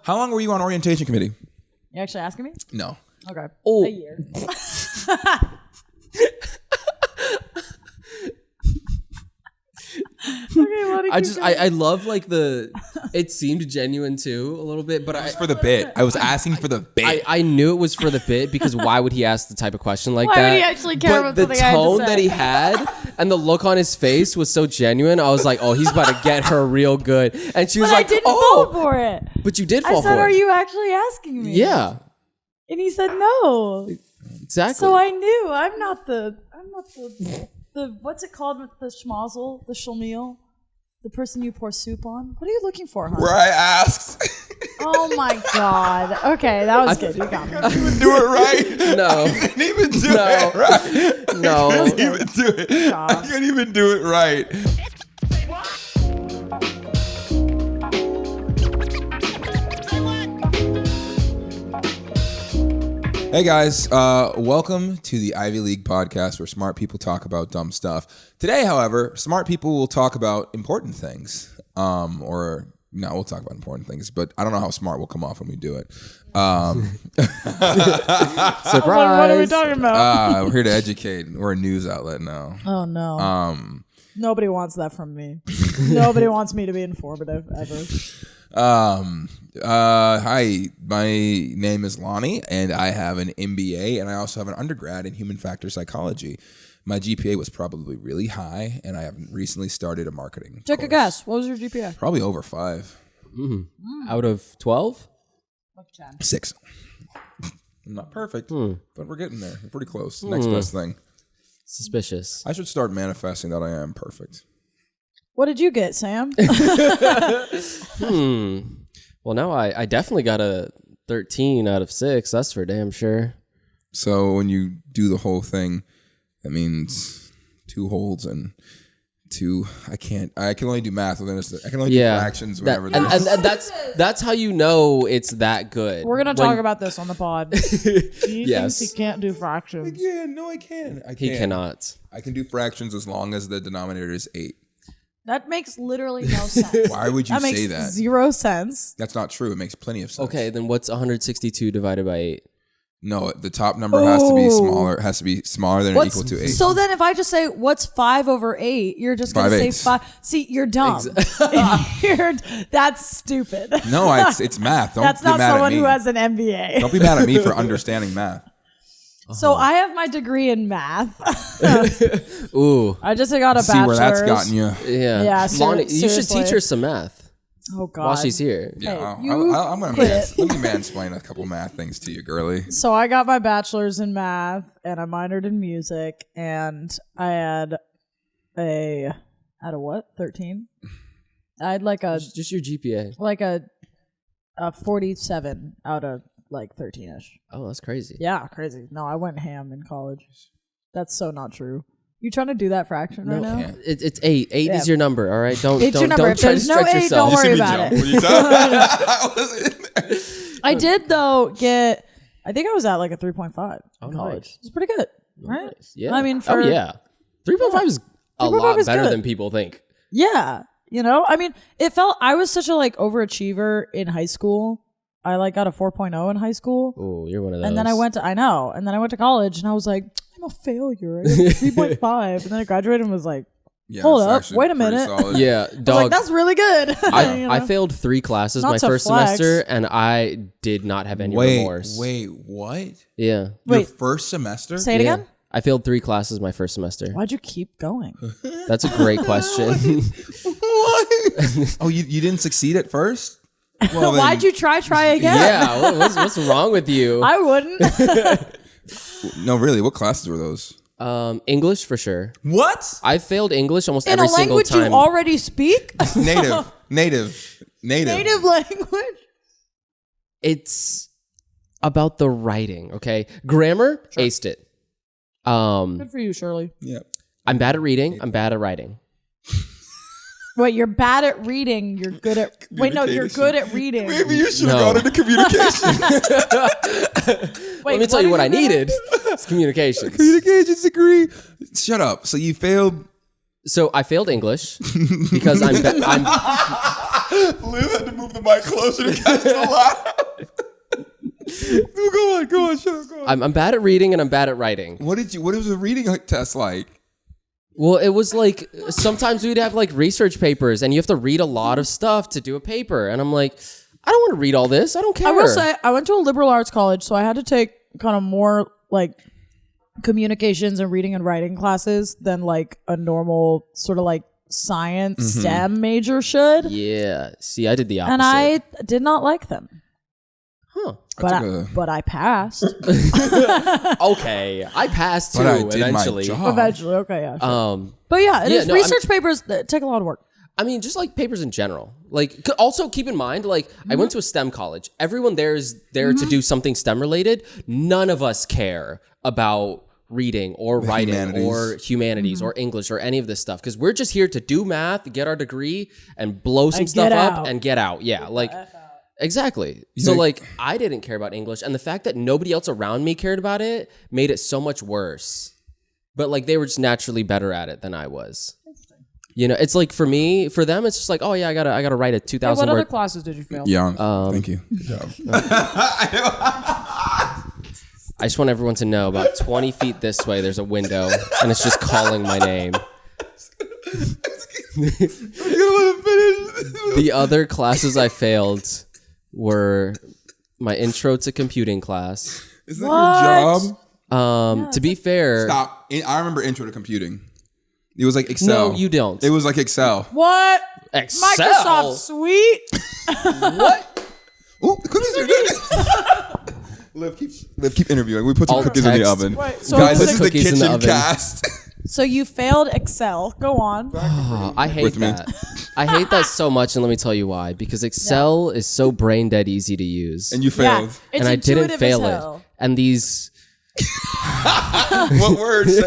How long were you on orientation committee? You actually asking me? No. Okay. Oh. A year. Okay, Lonnie, I love like it seemed genuine too a little bit, but For the bit. I was asking for the bit. I knew it was for the bit because why would he ask the type of question like Why that? would he actually care but about the something I had to tone say? that he had and the look on his face was so genuine. I was like, oh, he's about to get her real good. And she was But like, I didn't oh, fall for it. but you did I fall said, for "Are it. you actually asking me?" Yeah, And he said no. exactly. So I knew I'm not the what's it called with the schmozzle, the schlemiel? The person you pour soup on? What are you looking for, huh? Where I asked. Oh my God. Okay, that was good. You got me. Do it right. No. I couldn't even do it right. No. I couldn't even do it. I couldn't even do it right. Hey guys, welcome to the IIV League Podcast, where smart people talk about dumb stuff. Today, however, smart people will talk about important things. We'll talk about important things, but I don't know how smart we'll come off when we do it. Surprise. What are we talking about? We're here to educate. We're a news outlet now. Oh no. Nobody wants that from me. Nobody wants me to be informative ever. Hi, my name is Lonnie, and I have an MBA, and I also have an undergrad in human factor psychology. My GPA was probably really high, and I have recently started a marketing Take a guess. What was your GPA? Probably over 5. Out of 12? 6. Not perfect, but we're getting there. We're pretty close. Next best thing. Suspicious. I should start manifesting that I am perfect. What did you get, Sam? Well, now I definitely got a 13 out of 6. That's for damn sure. So when you do the whole thing, that means 2 holds and 2. I can only do math within I can only do fractions whenever. And that's how you know it's that good. We're gonna talk about this on the pod. He Yes. thinks he can't do fractions. Yeah, no, I can. He cannot. I can do fractions as long as the denominator is 8. That makes literally no sense. Why would you That makes say that? 0 sense. That's not true. It makes plenty of sense. Okay, then what's 162 divided by 8? No, the top number has to be smaller. Has to be smaller than or equal to 8. So then, if I just say what's 5 over 8, you're just gonna 5 say eighths. 5. See, you're dumb. That's stupid. No, it's math. Don't That's be not mad someone at me. who has an MBA. Don't be mad at me for understanding math. So I have my degree in math. Ooh. I just got a See bachelor's. where that's gotten you. Yeah. Yeah, Lonnie, you should seriously. teach her some math Oh God. while she's here. Yeah, you I'm gonna let me mansplain a couple math things to you, girly. So I got my bachelor's in math, and I minored in music, and I had a what? 13. I had like a Just your GPA. 47 out of like 13ish. Oh, that's crazy. Yeah, crazy. No, I went ham in college. That's so not true. You trying to do that fraction right now? can't. It's 8. 8 Yeah. is your number, all right? Don't Eight's your number. don't If try to there's no stretch 8, yourself. don't worry You see me about jump it. when you talk? I was in there. I did though get. I think I was at like a 3.5 Oh, in college. nice. It's pretty good, right? Nice. Yeah. I mean, for, oh yeah, 3.5 is a 3.5 lot is better good. than people think. Yeah, you know, I mean, it felt I was such a like overachiever in high school. I like got a 4.0 in high school, Oh, you're one of those. and then I went to college, and I was like, I'm a failure. I got a 3.5, and then I graduated and was like, Yeah, hold it's up, actually wait a pretty minute. solid. Yeah, I was like, dog. that's really good. You I know? failed 3 classes Not my to first flex. semester, and I did not have any remorse. Wait, what? Yeah. Your Wait. first semester? Say it Yeah. again. I failed 3 classes my first semester. Why'd you keep going? That's a great question. What? Oh, you didn't succeed at first? Well, then- Why'd you try again? Yeah, what's wrong with you? I wouldn't. No, really. What classes were those? English for sure. What? I failed English almost In every a single language time. you already speak? Native. Native language? It's about the writing, okay? Grammar, aced it. Good for you, Shirley. Yeah. I'm bad at reading. I'm bad at writing. Wait, you're bad at reading. You're good at... Wait, no, you're good at reading. Maybe you should have No. gone into communication. Wait, Let me tell you what I are you good at? needed. It's communications. Communications degree. Shut up. So you failed. So I failed English because I'm Liv had to move the mic closer to catch the laugh. Go on, shut up, go on. I'm bad at reading and I'm bad at writing. What was the reading test like? Well, it was like sometimes we'd have like research papers and you have to read a lot of stuff to do a paper. And I'm like, I don't want to read all this. I don't care. I will say, I went to a liberal arts college, so I had to take kind of more like communications and reading and writing classes than like a normal sort of like science STEM major should. Yeah. See, I did the opposite. And I did not like them. Huh. But I passed. Okay. I passed too But I did eventually. my job. Eventually, okay, yeah. Sure. But research papers that take a lot of work. I mean, just like papers in general. Like, also keep in mind, like, I went to a STEM college. Everyone there is there to do something STEM related. None of us care about reading or writing or humanities or English or any of this stuff because we're just here to do math, get our degree, and blow some stuff up and get out. Yeah, like, exactly. So, like, I didn't care about English, and the fact that nobody else around me cared about it made it so much worse. But, like, they were just naturally better at it than I was. You know, it's like for them, it's just like, oh yeah, I gotta write a 2,000 What word. other classes did you fail? Young. Thank you. Good job. I just want everyone to know about 20 feet this way, there's a window, and it's just calling my name. The other classes I failed were my intro to computing class. Isn't that your job? To be fair, Stop. I remember intro to computing. It was like Excel. No, you don't. It was like Excel. What? Excel? Microsoft Suite? What? Oh, the cookies are good. Liv, keep interviewing. We put some Alt cookies in the text. oven. Wait, so Guys, put this is the cookies in the kitchen oven. cast. So you failed Excel. Go on. I hate With me. that. I hate that so much, and let me tell you why. Because Excel is so brain dead easy to use. And you failed. It's and I didn't intuitive fail as it. hell. And these... What words?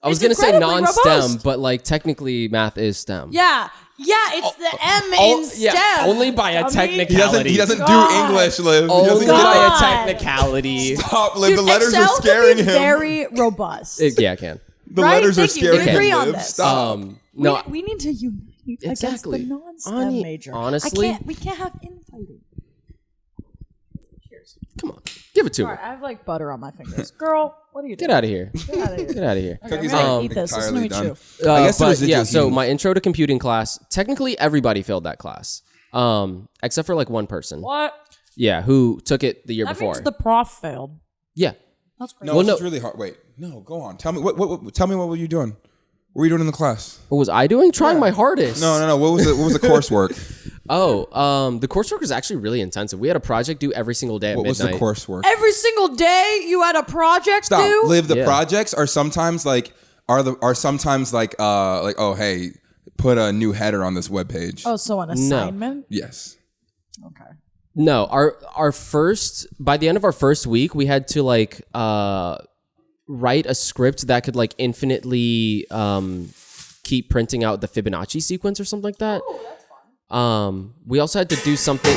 I was going to say incredibly non-STEM, robust. but like technically math is STEM. Yeah, it's the M in STEM. Yeah, only by a dummy. technicality. He doesn't do God. English, Liv. He Only doesn't by God. a technicality. Stop, Liv. Dude, The letters Excel are scaring can be him. very robust. Yeah, I can. The Right? letters are Thank you. scaring We him. agree on Liv. this. Stop. No, we need to unite against the non-STEM major. honestly- we can't have infighting. Cheers. come on. Give it to All me. right, I have like butter on my fingers. Girl, what are you doing? Get out of here. Get out of here. Get out of here. Okay, Cookies I'm gonna are eat this. It's entirely gonna be done. chew. I guess the But residual yeah, so heat. my intro to computing class, technically everybody failed that class. Except for like one person. What? Yeah, who took it the year That before. means the prof failed. Yeah. That's crazy. No, Well, it's no. just really hard. Wait, no, go on. Tell me what. Tell me what were you doing? What were you doing in the class? What was I doing? Trying my hardest. No. What was the coursework? The coursework was actually really intensive. We had a project due every single day at What was midnight. the coursework? Every single day you had a project Stop. due? Liv, the Yeah. projects are sometimes like oh hey, put a new header on this webpage. Oh, so an assignment? Yes. Okay. No, our first, by the end of our first week, we had to like write a script that could like infinitely keep printing out the Fibonacci sequence or something like that. Oh, that's fun. We also had to do something.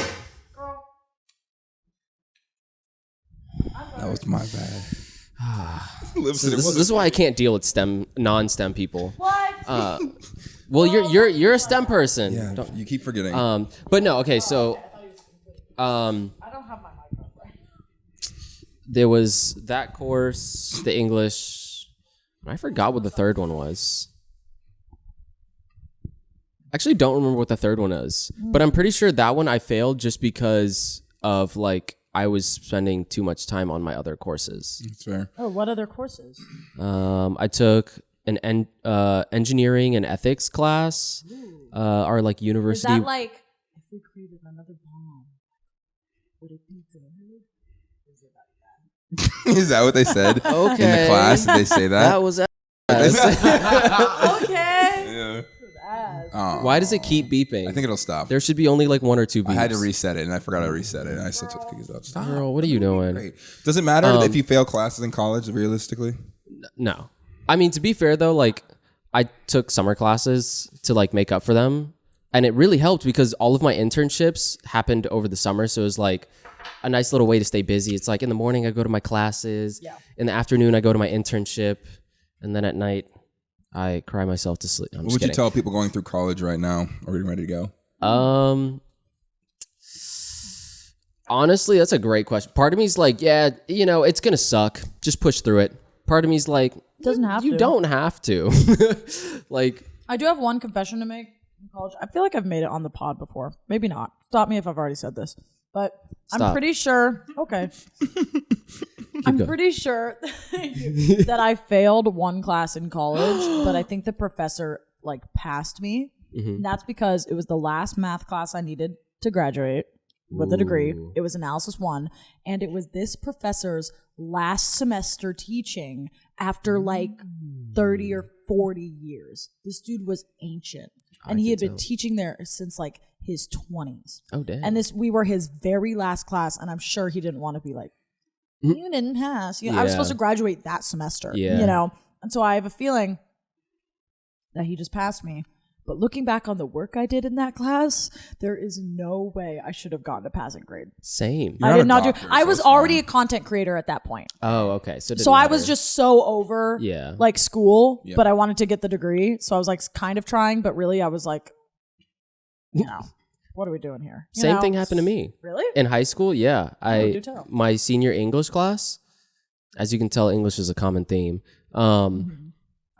That was my bad. Liv This said it wasn't. is why I can't deal with non-STEM people. What? Well, you're a STEM person. Yeah, you keep forgetting. But no, okay, so I don't have my mic on. Right? there was that course, the English. I forgot what the third one was. Actually, don't remember what the third one is, but I'm pretty sure that one I failed just because of like I was spending too much time on my other courses. That's fair. Oh, what other courses? I took an engineering and ethics class. Our like Is university. that like if we created another bomb, would it be good? Is it like that? Is that what they said in the Okay. class? Did they say that? That was. Okay. Yeah. Ass. Oh. Why does it keep beeping? I think it'll stop. There should be only like one or two beeps. I had to reset it, and I forgot to reset it, and I still took the cookies out. Stop. Girl, what are you doing? Great. Does it matter if you fail classes in college, realistically? No. I mean, to be fair though, like I took summer classes to like make up for them. And it really helped because all of my internships happened over the summer. So it was like a nice little way to stay busy. It's like in the morning I go to my classes. Yeah. In the afternoon I go to my internship. And then at night I cry myself to sleep. I'm What just would you kidding. tell people going through college right now or getting ready to go? Honestly, that's a great question. Part of me is like, yeah, it's gonna suck. Just push through it. Part of me is like, Doesn't have you to. don't have to. Like, I do have one confession to make in college. I feel like I've made it on the pod before. Maybe not. Stop me if I've already said this. But I'm Stop. pretty sure. Okay. I'm going. pretty sure that I failed one class in college, but I think the professor like passed me. And that's because it was the last math class I needed to graduate with a degree. It was analysis 1, and it was this professor's last semester teaching after like 30 or 40 years. This dude was ancient, and he had been teaching there since like his 20s. oh damn. And we were his very last class, and I'm sure he didn't want to be like, you didn't pass. I was supposed to graduate that semester, And so I have a feeling that he just passed me. But looking back on the work I did in that class, there is no way I should have gotten a passing grade. Same. I did not do. I was it's already fine. a content creator at that point. Oh, okay. So I was just so over Yeah. like school, Yep. but I wanted to get the degree. So I was like kind of trying, but really I was like, what are we doing here? You Same know? thing happened to me. Really? In high school, yeah. do tell. My senior English class, as you can tell, English is a common theme.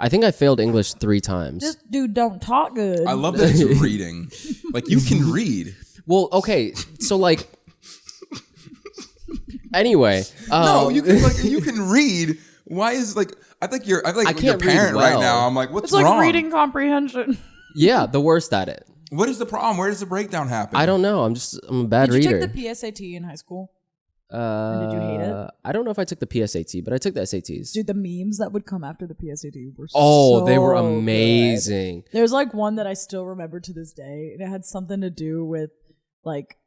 I think I failed English 3 times. This dude don't talk good. I love that it's reading. Like, you can read. Well, okay, so like, anyway. No, you can read. Why is like I think you're your can't read parent right well. now. I'm like, what's it's like wrong? reading comprehension. Yeah, the worst at it. What is the problem? Where does the breakdown happen? I don't know. I'm a bad Did you reader. take the PSAT in high school? Did you hate it? I don't know if I took the PSAT, but I took the SATs. Dude, the memes that would come after the PSAT were They were so amazing. good. There's like one that I still remember to this day, and it had something to do with like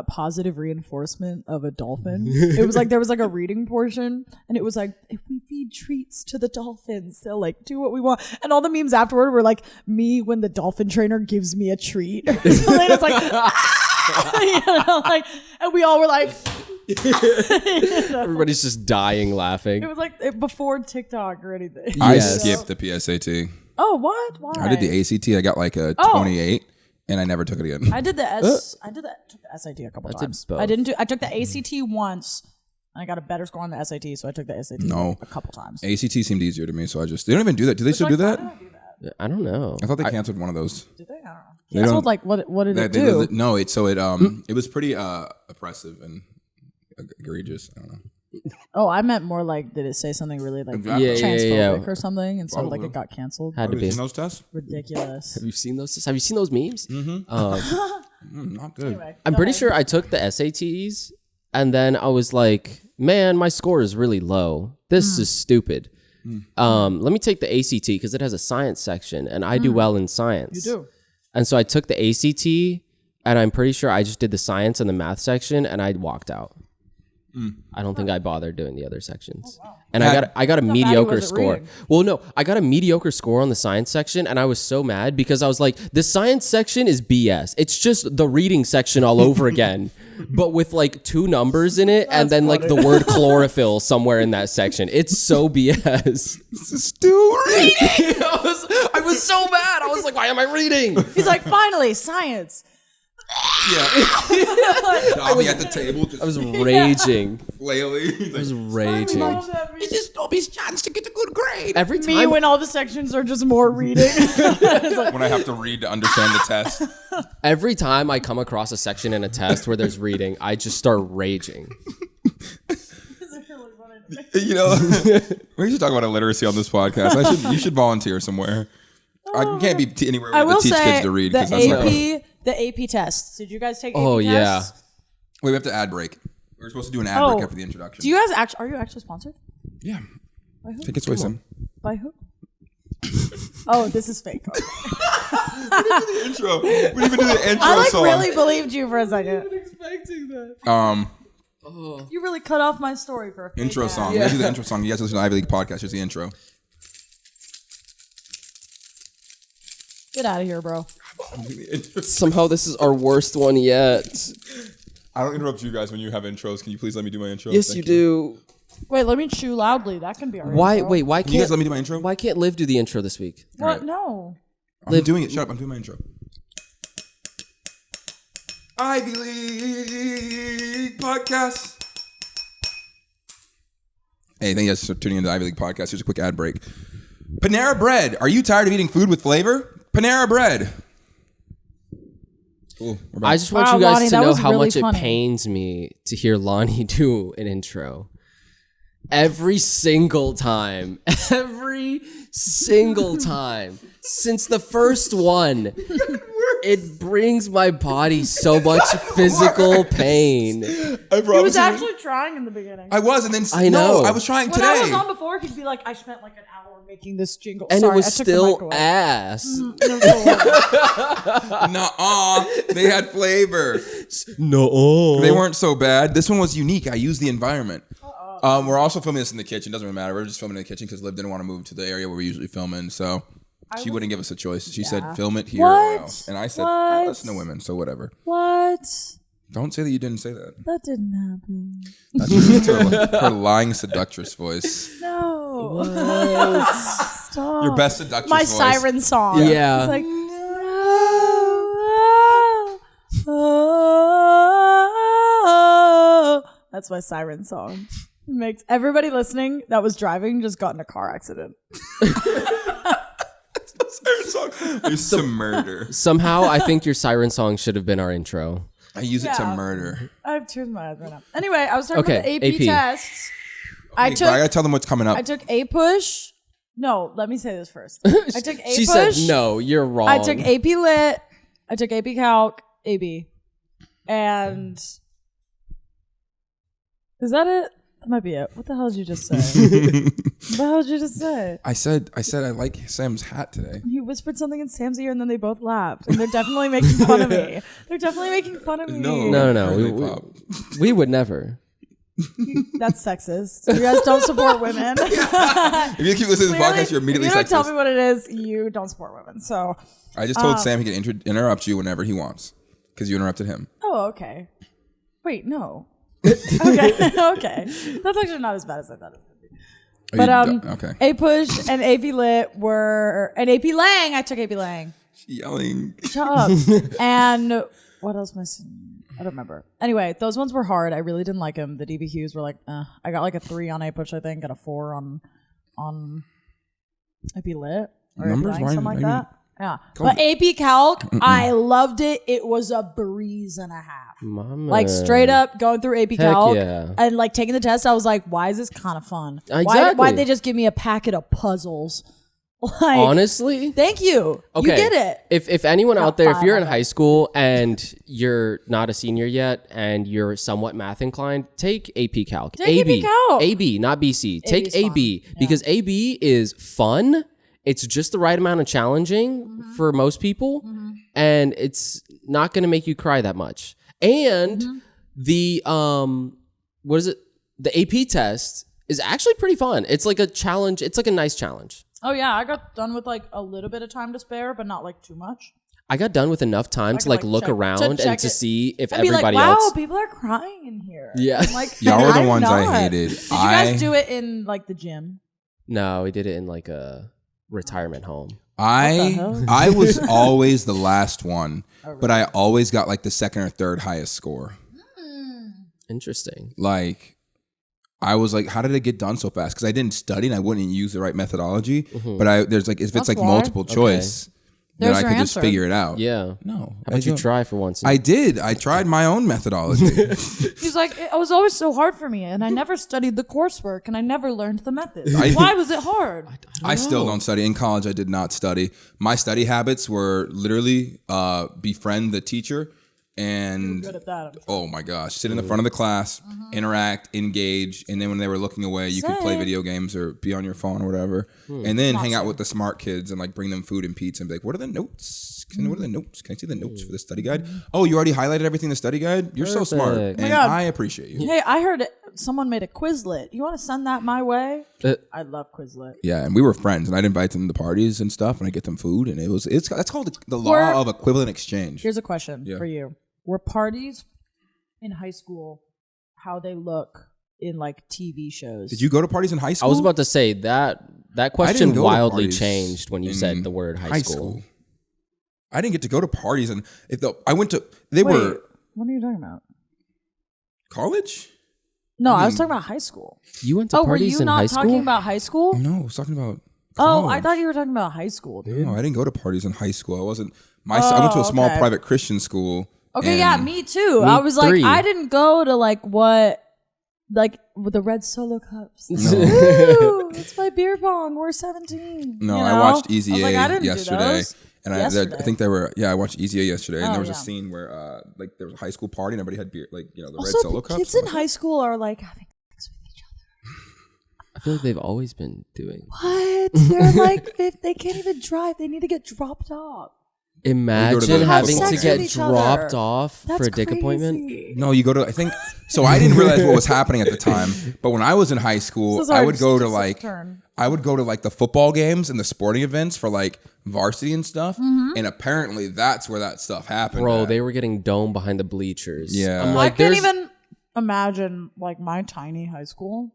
positive reinforcement of a dolphin. It was like there was like a reading portion, and it was like, if we feed treats to the dolphins, they'll like do what we want. And all the memes afterward were like me when the dolphin trainer gives me a treat. So they just like, like, and we all were like. Everybody's just dying laughing. It was like before TikTok or anything. I Yes. skipped the PSAT. Oh, what? Why? I did the ACT. I got like a 28, and I never took it again. I did the took the SAT a couple I did times. both. I took the ACT once, and I got a better score on the SAT, so I took the SAT a couple times. ACT seemed easier to me, so they don't even do that. Do they still do that? I don't know. I thought they canceled one of those. Did they? I don't know. They Canceled, don't- like what did it They- do? no, it was pretty oppressive and egregious. I don't know. Oh, I meant more like, did it say something really like Exactly. transphobic or something, and so like Probably. it got canceled? Had to Have you be. seen those tests? Ridiculous. Have you seen those? Have you seen those memes? Not good. Anyway, I'm go pretty ahead. sure I took the SATs, and then I was like, man, my score is really low. This is stupid. Let me take the ACT because it has a science section, and I do well in science. You do. And so I took the ACT, and I'm pretty sure I just did the science and the math section, and I walked out. I don't think I bothered doing the other sections. And I got a mediocre was it score. reading? Well, no, I got a mediocre score on the science section, and I was so mad because I was like, the science section is BS. It's just the reading section all over again, but with like 2 numbers in it, and then like the word chlorophyll somewhere in that section. It's so BS. This is still reading. I was so mad. I was like, why am I reading? He's like, finally, science. Yeah. Dobby at the table, just I was raging. flailing. I was raging. This is Dobby's chance to get a good grade. Every Me time when all the sections are just more reading. When I have to read to understand the test. Every time I come across a section in a test where there's reading, I just start raging. You know, we should talk about illiteracy on this podcast. You should volunteer somewhere. I can't be anywhere I where will they teach say kids to read because that's not. the AP tests. Did you guys take AP Oh, tests? yeah. Wait, we have to ad break. We're supposed to do an ad Oh. break after the introduction. Do you guys actually? Are you actually sponsored? Yeah. By who? Take it away, Sim. By who? Oh, this is fake. Okay. Intro. We didn't even do the intro I like song. really believed you for a second. You really cut off my story for a fake Intro ad. song. Let's do the intro song. You guys listen to Ivy League Podcast. Here's the intro. Get out of here, bro. Somehow this is our worst one yet. I don't interrupt you guys when you have intros. Can you please let me do my intro? Yes, Thank you do. Wait, let me chew loudly. That can be our Why? intro. Wait, why Can you guys can't let me do my intro? why can't Liv do the intro this week? What? Alright. No. I'm doing it. Shut up. I'm doing my intro. IIV League Podcast. Hey, thank you guys for tuning into the IIV League Podcast. Here's a quick ad break. Panera Bread. Are you tired of eating food with flavor? Panera Bread. Cool. We're back. I just want Wow, you guys Lonnie, to that know was how really much funny. it pains me to hear Lonnie do an intro. Every single time. Since the first one, it brings my body so much physical pain. I He promise was you. actually trying in the beginning. I was, and then I know. No, I was trying When today. I was on before, he'd be like, I spent like an hour making this jingle. And Sorry, it was I took the still mic away. ass. It was so loud. Nuh-uh. They had flavor. No. They weren't so bad. This one was unique. I used the environment. We're also filming this in the kitchen. Doesn't really matter. We're just filming in the kitchen because Liv didn't want to move to the area where we usually film in. So she wouldn't give us a choice. She said, film it here or What? else. And I said, What? I listen to women, so whatever. What? Don't say that you didn't say that. That didn't happen. That's her lying seductress voice. No. Stop. Your best seductress My voice. siren song. Yeah. It's like, that's my siren song. Makes everybody listening that was driving just got in a car accident. Siren song. I used to murder. Somehow, I think your siren song should have been our intro. I use it to Yeah. murder. I have tears in my eyes right now. Anyway, I was talking Okay, about the AP AP. tests. I gotta tell them what's coming up. I took A push. No, let me say this first. I took A She push. said, no, you're wrong. I took AP Lit. I took AP Calc, AB. And is that it? That might be it. What the hell did you just say? What the hell did you just say? I said I like Sam's hat today. You whispered something in Sam's ear and then they both laughed. And they're definitely making fun of me. They're definitely making fun of me. No. We would never. That's sexist. You guys don't support women. If you keep listening to this podcast, you're immediately if you don't tell me sexist. what it is, you don't support women. So, I just told Sam he can interrupt you whenever he wants because you interrupted him. oh, okay. Wait, no. Okay, okay. That's actually not as bad as I thought it would be. But Okay. A push and AP Lit were, and AP Lang. I took AP Lang. Yelling. Shut up. And what else am I saying? I don't remember. Anyway, those ones were hard. I really didn't like them. The DBQs were like, I got like a 3 on A push, I think, and a 4 on AP Lit or Numbers? something Why- like why you- that. Yeah, but AP Calc, I loved it. It was a breeze and a half. Mama. Like straight up going through AP Calc yeah. and like taking the test, I was like, why is this kind of fun? Exactly. Why'd they just give me a packet of puzzles? Like, Honestly? thank you. Okay. You did it. If anyone out there, if five you're in of high school and you're not a senior yet and you're somewhat math inclined, take AP Calc. Take AP Calc. AB, not BC. Take is AB fun. because AB is fun. It's just the right amount of challenging for most people, and it's not going to make you cry that much. And the what is it? The AP test is actually pretty fun. It's like a challenge. It's like a nice challenge. Oh yeah, I got done with like a little bit of time to spare, but not like too much. I got done with enough time to like look check- around to and check to it. see if And be like, everybody wow, else. people are crying in here. Yeah. I'm like, Y'all were the I'm ones I not. hated. Did you guys do it in like the gym? No, we did it in like a retirement home. hell? I was always the last one, but I always got like the second or third highest score. Interesting. Like, I was like, how did it get done so fast? Because I didn't study and I wouldn't use the right methodology. But there's like, if it's That's like why. multiple choice, then There's I your could just answer. figure it out. Yeah. No. How about you try for once? I did. I tried my own methodology. He's like, it was always so hard for me, and I never studied the coursework, and I never learned the methods. Why was it hard? I still don't study. In college, I did not study. My study habits were literally befriend the teacher and Good at that. oh my gosh, sit in the front of the class, interact, engage, and then when they were looking away, you could play Same. video games or be on your phone or whatever, and then hang out with the smart kids and like bring them food and pizza and be like, "What are the notes? What are the notes? Can I see the notes for the study guide? Oh, you already highlighted everything in the study guide. You're so smart, Perfect. and God. I appreciate you." Hey, I heard someone made a Quizlet. You want to send that my way? I love Quizlet. Yeah, and we were friends, and I'd invite them to parties and stuff, and I get them food, and that's called the law of equivalent exchange. Here's a question for you. Were parties in high school how they look in like TV shows. Did you go to parties in high school? I was about to say that question go to wildly parties changed when you said the word high school. I didn't get to go to parties, and I went to. Wait, what are you talking about? College? No, I was talking about high school. You went to parties in high school? Were you not talking about high school? No, I was talking about college. Oh, I thought you were talking about high school, dude. No, I didn't go to parties in high school. I wasn't. I went to a small private Christian school. Okay, yeah, me too. I was like, I didn't go to like with the red Solo cups. No. Woo, let's play beer pong. We're 17. No, you know? I watched Easy A like, yesterday. And I think they were, I watched Easy A yesterday, and there was a yeah. scene where, like, there was a high school party, and everybody had beer, like, the Also, red Solo cups. Kids in high school are like having sex with each other. I feel like they've always been doing. What? They're like, they can't even drive. They need to get dropped off. Imagine having to sex get with each dropped other. off That's for a dick crazy. appointment. No, you go to, I think, so I didn't realize what was happening at the time, but when I was in high school, I would go to like the football games and the sporting events for like varsity and stuff, and apparently that's where that stuff happened. Bro, they were getting domed behind the bleachers. Yeah. I'm like, I can't even imagine like my tiny high school.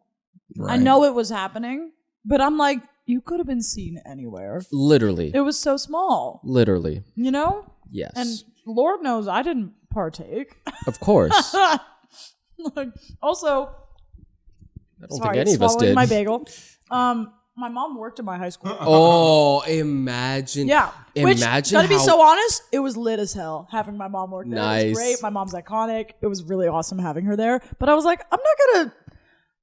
Right. I know it was happening, but I'm like, you could have been seen anywhere. Literally. It was so small. Literally. You know? Yes. And Lord knows I didn't partake. Of course. Like, also, I don't think any of us did. My bagel. My mom worked in my high school. Oh, imagine. Yeah. Imagine gotta be so honest, it was lit as hell having my mom work there. Nice. It was great. My mom's iconic. It was really awesome having her there. But I was like, I'm not gonna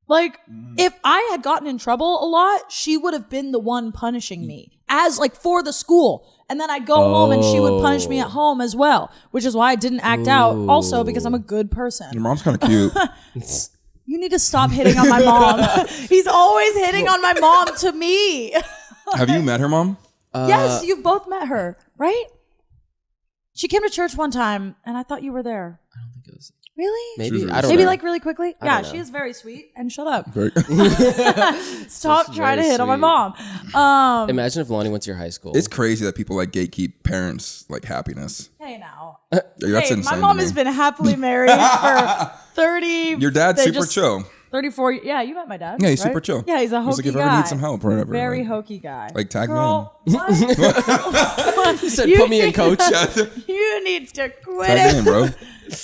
like if I had gotten in trouble a lot, she would have been the one punishing me as like for the school. And then I'd go home and she would punish me at home as well, which is why I didn't act out. Also because I'm a good person. Your mom's kind of cute. You need to stop hitting on my mom. He's always hitting on my mom to me. Have you met her mom? Yes, you've both met her, right? She came to church one time, and I thought you were there. I don't think it was. Really? Maybe. I don't Maybe know. like really quickly? Yeah, don't know. she is very sweet. And shut up. Very- Stop trying to hit on my sweet. mom. Imagine if Lonnie went to your high school. It's crazy that people like gatekeep parents' like happiness. Hey now. That's Hey, insane. my mom to me. has been happily married for 30. Your dad's they super just- chill. 34. Yeah, you met my dad. Yeah, he's right? super chill. Yeah, he's a He's hokey like, if guy. ever need some help or whatever. Very like, hokey guy. Like, tag me Girl, what? You said, put me in, coach. You need to quit Tag me it. in, bro.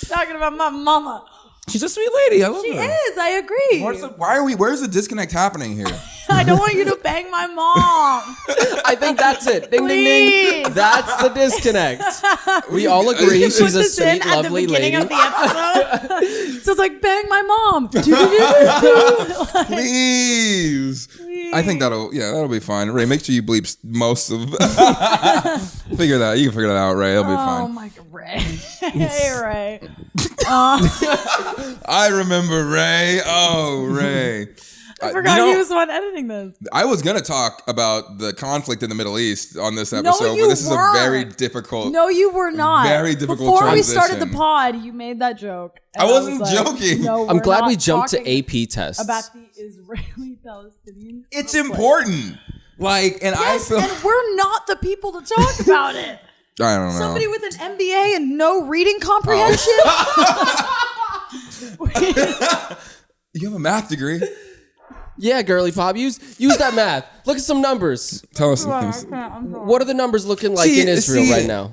Talking about my mama. She's a sweet lady. I love She her. is. I agree. Where's the disconnect happening here? I don't want you to bang my mom. I think that's it. Ding, ding, ding. Please. That's the disconnect. We all agree Put she's a This in sweet, at the lovely beginning lady. of the episode. So it's like bang my mom. Please. I think that'll be fine. Ray, make sure you bleep most of. Figure that. You can figure that out, Ray. It'll be Oh fine. my God, Ray. Hey, Ray. I remember Ray. Oh, Ray. I forgot he was the one editing this. I was gonna talk about the conflict in the Middle East on this episode, you but this is a weren't. very difficult. No, you were not. Very difficult Before we started the transition. pod, you made that joke. I and wasn't was like, joking. No, I'm we're glad not we jumped to talking AP tests. about the Israeli-Palestinian. It's conflict. important. Like, and Yes, I feel. and we're not the people to talk about it. I don't know. Somebody with an MBA and no reading comprehension. You have a math degree. Yeah, girly pop. Use that math. Look at some numbers. Tell us some things. What are the numbers looking like in Israel right now?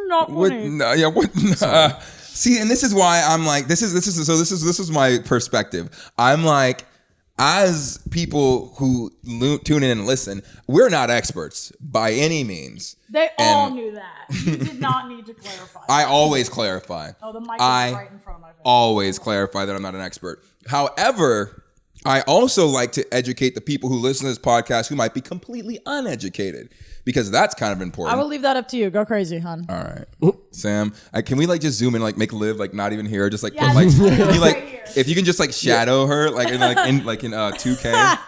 Not What? funny. No, yeah. What? See, and this is why I'm like, this is my perspective. I'm like, as people who tune in and listen, we're not experts by any means. They all knew that. You did not need to clarify. I always clarify. Oh, the mic is right in front of my face. Always clarify that I'm not an expert. However, I also like to educate the people who listen to this podcast who might be completely uneducated, because that's kind of important. I will leave that up to you. Go crazy, hon. All right, Sam. Can we like just zoom in, like make Liv like not even here, just like Yeah, put, like just put it you, right like here. if you can just like shadow her like in 2K,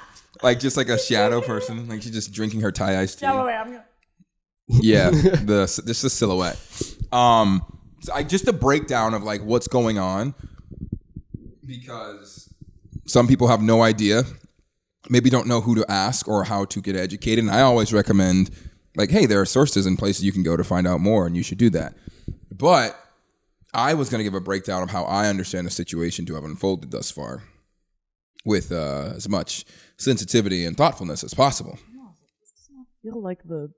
like just like a shadow person, like she's just drinking her Thai iced tea. Yeah, wait, I'm gonna. Yeah, just the silhouette. Just a breakdown of like what's going on, because some people have no idea, maybe don't know who to ask or how to get educated. And I always recommend, like, hey, there are sources and places you can go to find out more, and you should do that. But I was going to give a breakdown of how I understand the situation to have unfolded thus far. with as much sensitivity and thoughtfulness as possible. I feel like the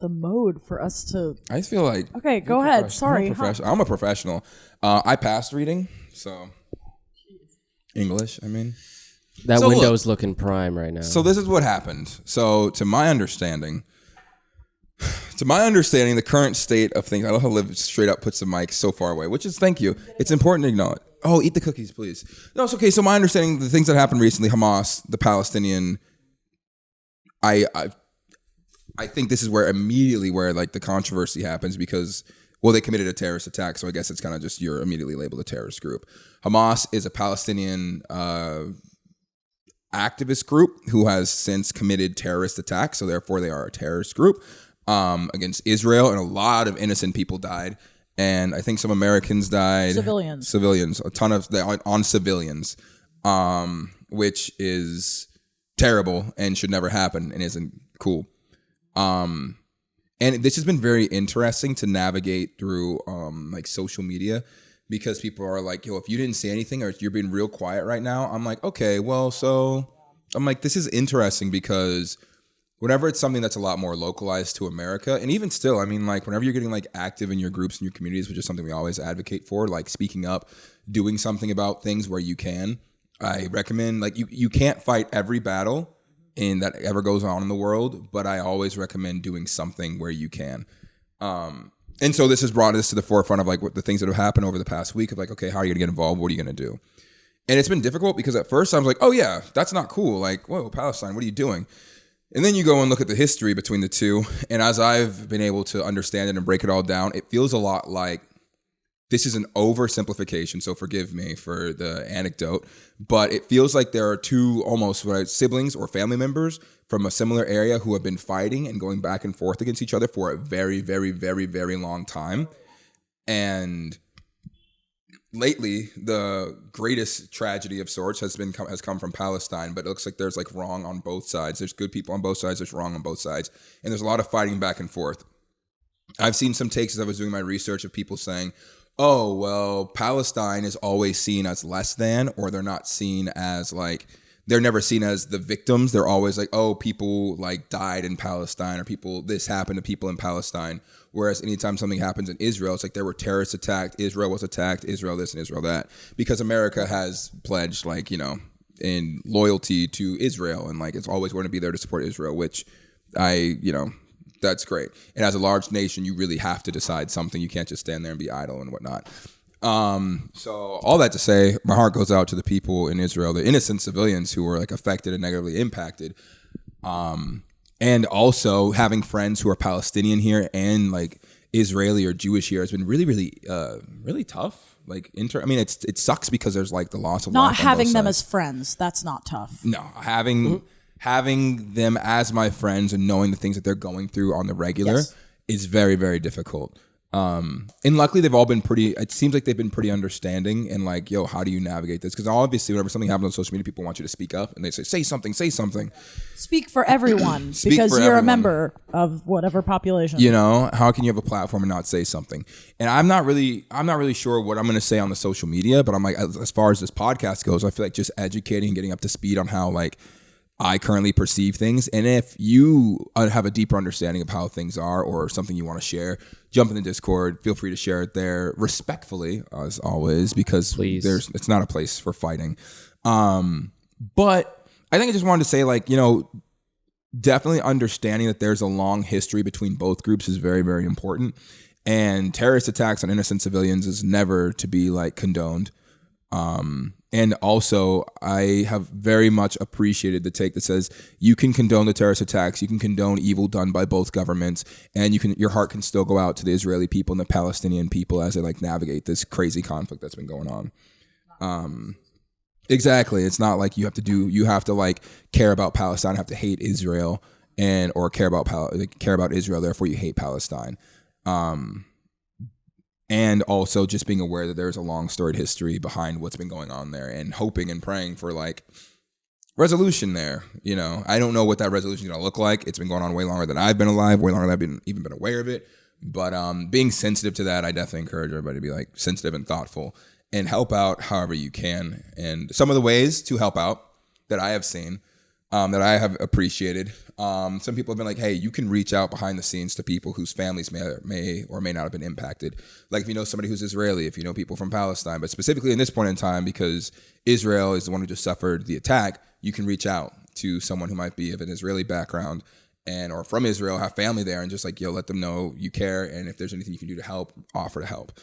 mode for us to. I feel like. Okay, go ahead. Sorry. I'm a professional. I passed reading, so English. I mean, that so window's looking prime right now. So this is what happened. So to my understanding, the current state of things. I love how Liv straight up puts the mic so far away, which is thank you. It's important to acknowledge. Oh, eat the cookies, please. No, it's okay. So my understanding, the things that happened recently, Hamas, the Palestinian. I think this is where like the controversy happens because, well, they committed a terrorist attack. So I guess it's kind of just you're immediately labeled a terrorist group. Hamas is a Palestinian activist group who has since committed terrorist attacks. So therefore they are a terrorist group against Israel. And a lot of innocent people died. And I think some Americans died. Civilians. A ton of on civilians, which is terrible and should never happen and isn't cool. And this has been very interesting to navigate through like social media because people are like, yo, if you didn't say anything or if you're being real quiet right now, I'm like, okay, well, so I'm like, this is interesting because whenever it's something that's a lot more localized to America, and even still, I mean, like whenever you're getting like active in your groups and your communities, which is something we always advocate for, like speaking up, doing something about things where you can, I recommend like you can't fight every battle in that ever goes on in the world, but I always recommend doing something where you can. And so this has brought us to the forefront of like what the things that have happened over the past week of like, okay, how are you gonna get involved? What are you gonna do? And it's been difficult because at first I was like, oh yeah, that's not cool. Like, whoa, Palestine, what are you doing? And then you go and look at the history between the two. And as I've been able to understand it and break it all down, it feels a lot like this is an oversimplification, so forgive me for the anecdote, but it feels like there are two almost siblings or family members from a similar area who have been fighting and going back and forth against each other for a very, very, very, very long time. And lately, the greatest tragedy of sorts has come from Palestine, but it looks like there's like wrong on both sides. There's good people on both sides, there's wrong on both sides, and there's a lot of fighting back and forth. I've seen some takes as I was doing my research of people saying, oh, well, Palestine is always seen as less than, or they're not seen as like, they're never seen as the victims. They're always like, oh, people like died in Palestine or this happened to people in Palestine. Whereas anytime something happens in Israel, it's like there were terrorists attacked, Israel was attacked, Israel this and Israel that. Because America has pledged like, you know, in loyalty to Israel and like it's always going to be there to support Israel, which that's great. And as a large nation, you really have to decide something. You can't just stand there and be idle and whatnot. So all that to say, my heart goes out to the people in Israel, the innocent civilians who were like affected and negatively impacted. And also having friends who are Palestinian here and like Israeli or Jewish here has been really, really, really tough. Like, it sucks because there's like the loss of not life having them as friends. That's not tough. No, having them as my friends and knowing the things that they're going through on the regular is very, very difficult. And luckily they've all been it seems like they've been pretty understanding and like, yo, how do you navigate this? Because obviously whenever something happens on social media, people want you to speak up and they say something. Speak for everyone because you're a member of whatever population. You know, how can you have a platform and not say something? And I'm not really sure what I'm going to say on the social media, but I'm like, as far as this podcast goes, I feel like just educating and getting up to speed on how like I currently perceive things. And if you have a deeper understanding of how things are or something you want to share, jump in the Discord. Feel free to share it there respectfully, as always, because it's not a place for fighting. But I think I just wanted to say, like, you know, definitely understanding that there's a long history between both groups is very, very important. And terrorist attacks on innocent civilians is never to be like condoned. And also, I have very much appreciated the take that says you can condone the terrorist attacks, you can condone evil done by both governments, and your heart can still go out to the Israeli people and the Palestinian people as they like navigate this crazy conflict that's been going on. Exactly. It's not like you have to like care about Palestine, have to hate Israel, or care about Israel, therefore you hate Palestine. And also just being aware that there's a long storied history behind what's been going on there and hoping and praying for like resolution there. You know, I don't know what that resolution is going to look like. It's been going on way longer than I've been alive, way longer than I've even been aware of it. But being sensitive to that, I definitely encourage everybody to be like sensitive and thoughtful and help out however you can. And some of the ways to help out that I have seen, that I have appreciated. Some people have been like, hey, you can reach out behind the scenes to people whose families may or may not have been impacted. Like if you know somebody who's Israeli, if you know people from Palestine, but specifically in this point in time, because Israel is the one who just suffered the attack, you can reach out to someone who might be of an Israeli background or from Israel, have family there, and just like, yo, let them know you care, and if there's anything you can do to help, offer to help.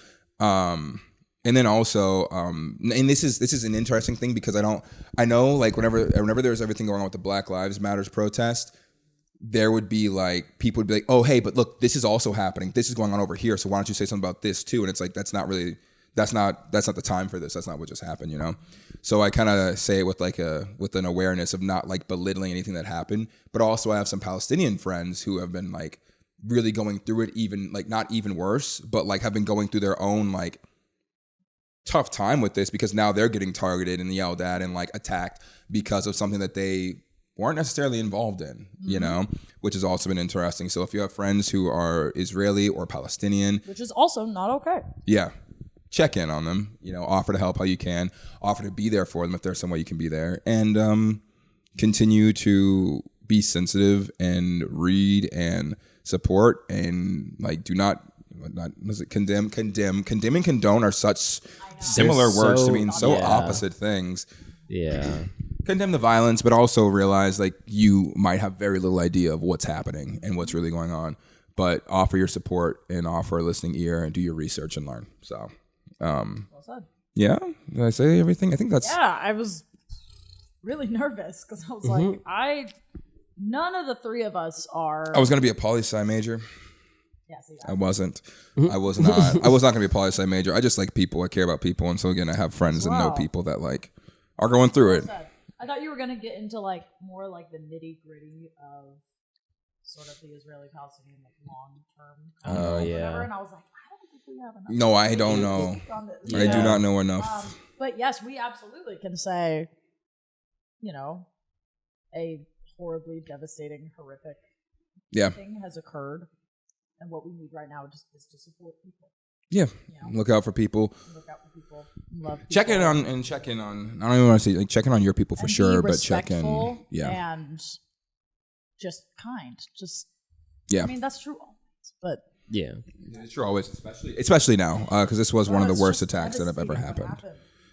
And then also, and this is an interesting thing because I know like whenever there's everything going on with the Black Lives Matters protest, there would be like, people would be like, oh, hey, but look, this is also happening. This is going on over here. So why don't you say something about this too? And it's like, that's not the time for this. That's not what just happened, you know? So I kind of say it with an awareness of not like belittling anything that happened, but also I have some Palestinian friends who have been like really going through it, even like not even worse, but like have been going through their own like tough time with this because now they're getting targeted and yelled at and like attacked because of something that they weren't necessarily involved in, you know, which has also been interesting. So if you have friends who are Israeli or Palestinian, which is also not okay. Yeah. Check in on them, you know, offer to help how you can, offer to be there for them if there's some way you can be there, and continue to be sensitive and read and support and like do not condemn and condone are such similar words to mean so opposite things. Yeah. Condemn the violence, but also realize like you might have very little idea of what's happening and what's really going on, but offer your support and offer a listening ear and do your research and learn. So well said. Yeah, did I say everything? I think that's... Yeah, I was really nervous because I was like, none of the three of us are... I was going to be a poli-sci major. Yeah, see, I wasn't. I was not. I was not going to be a poli-sci major. I just like people. I care about people. And so again, I have friends and know people that like are going through it. I thought you were going to get into like more like the nitty gritty of sort of the Israeli-Palestinian like long-term. Oh, yeah. Whatever, and I was like, I don't think we have enough. No, I don't know. I do not know enough. But yes, we absolutely can say, you know, a horribly devastating, horrific thing has occurred. And what we need right now is to support people. Yeah. You know? Look out for people. Love people. Check in on. I don't even want to say like check in on your people for sure, but check in. Yeah. And just kind. Just. Yeah. I mean, that's true always, but. Yeah. It's true always, especially now, because this was one of the worst attacks that have ever happened.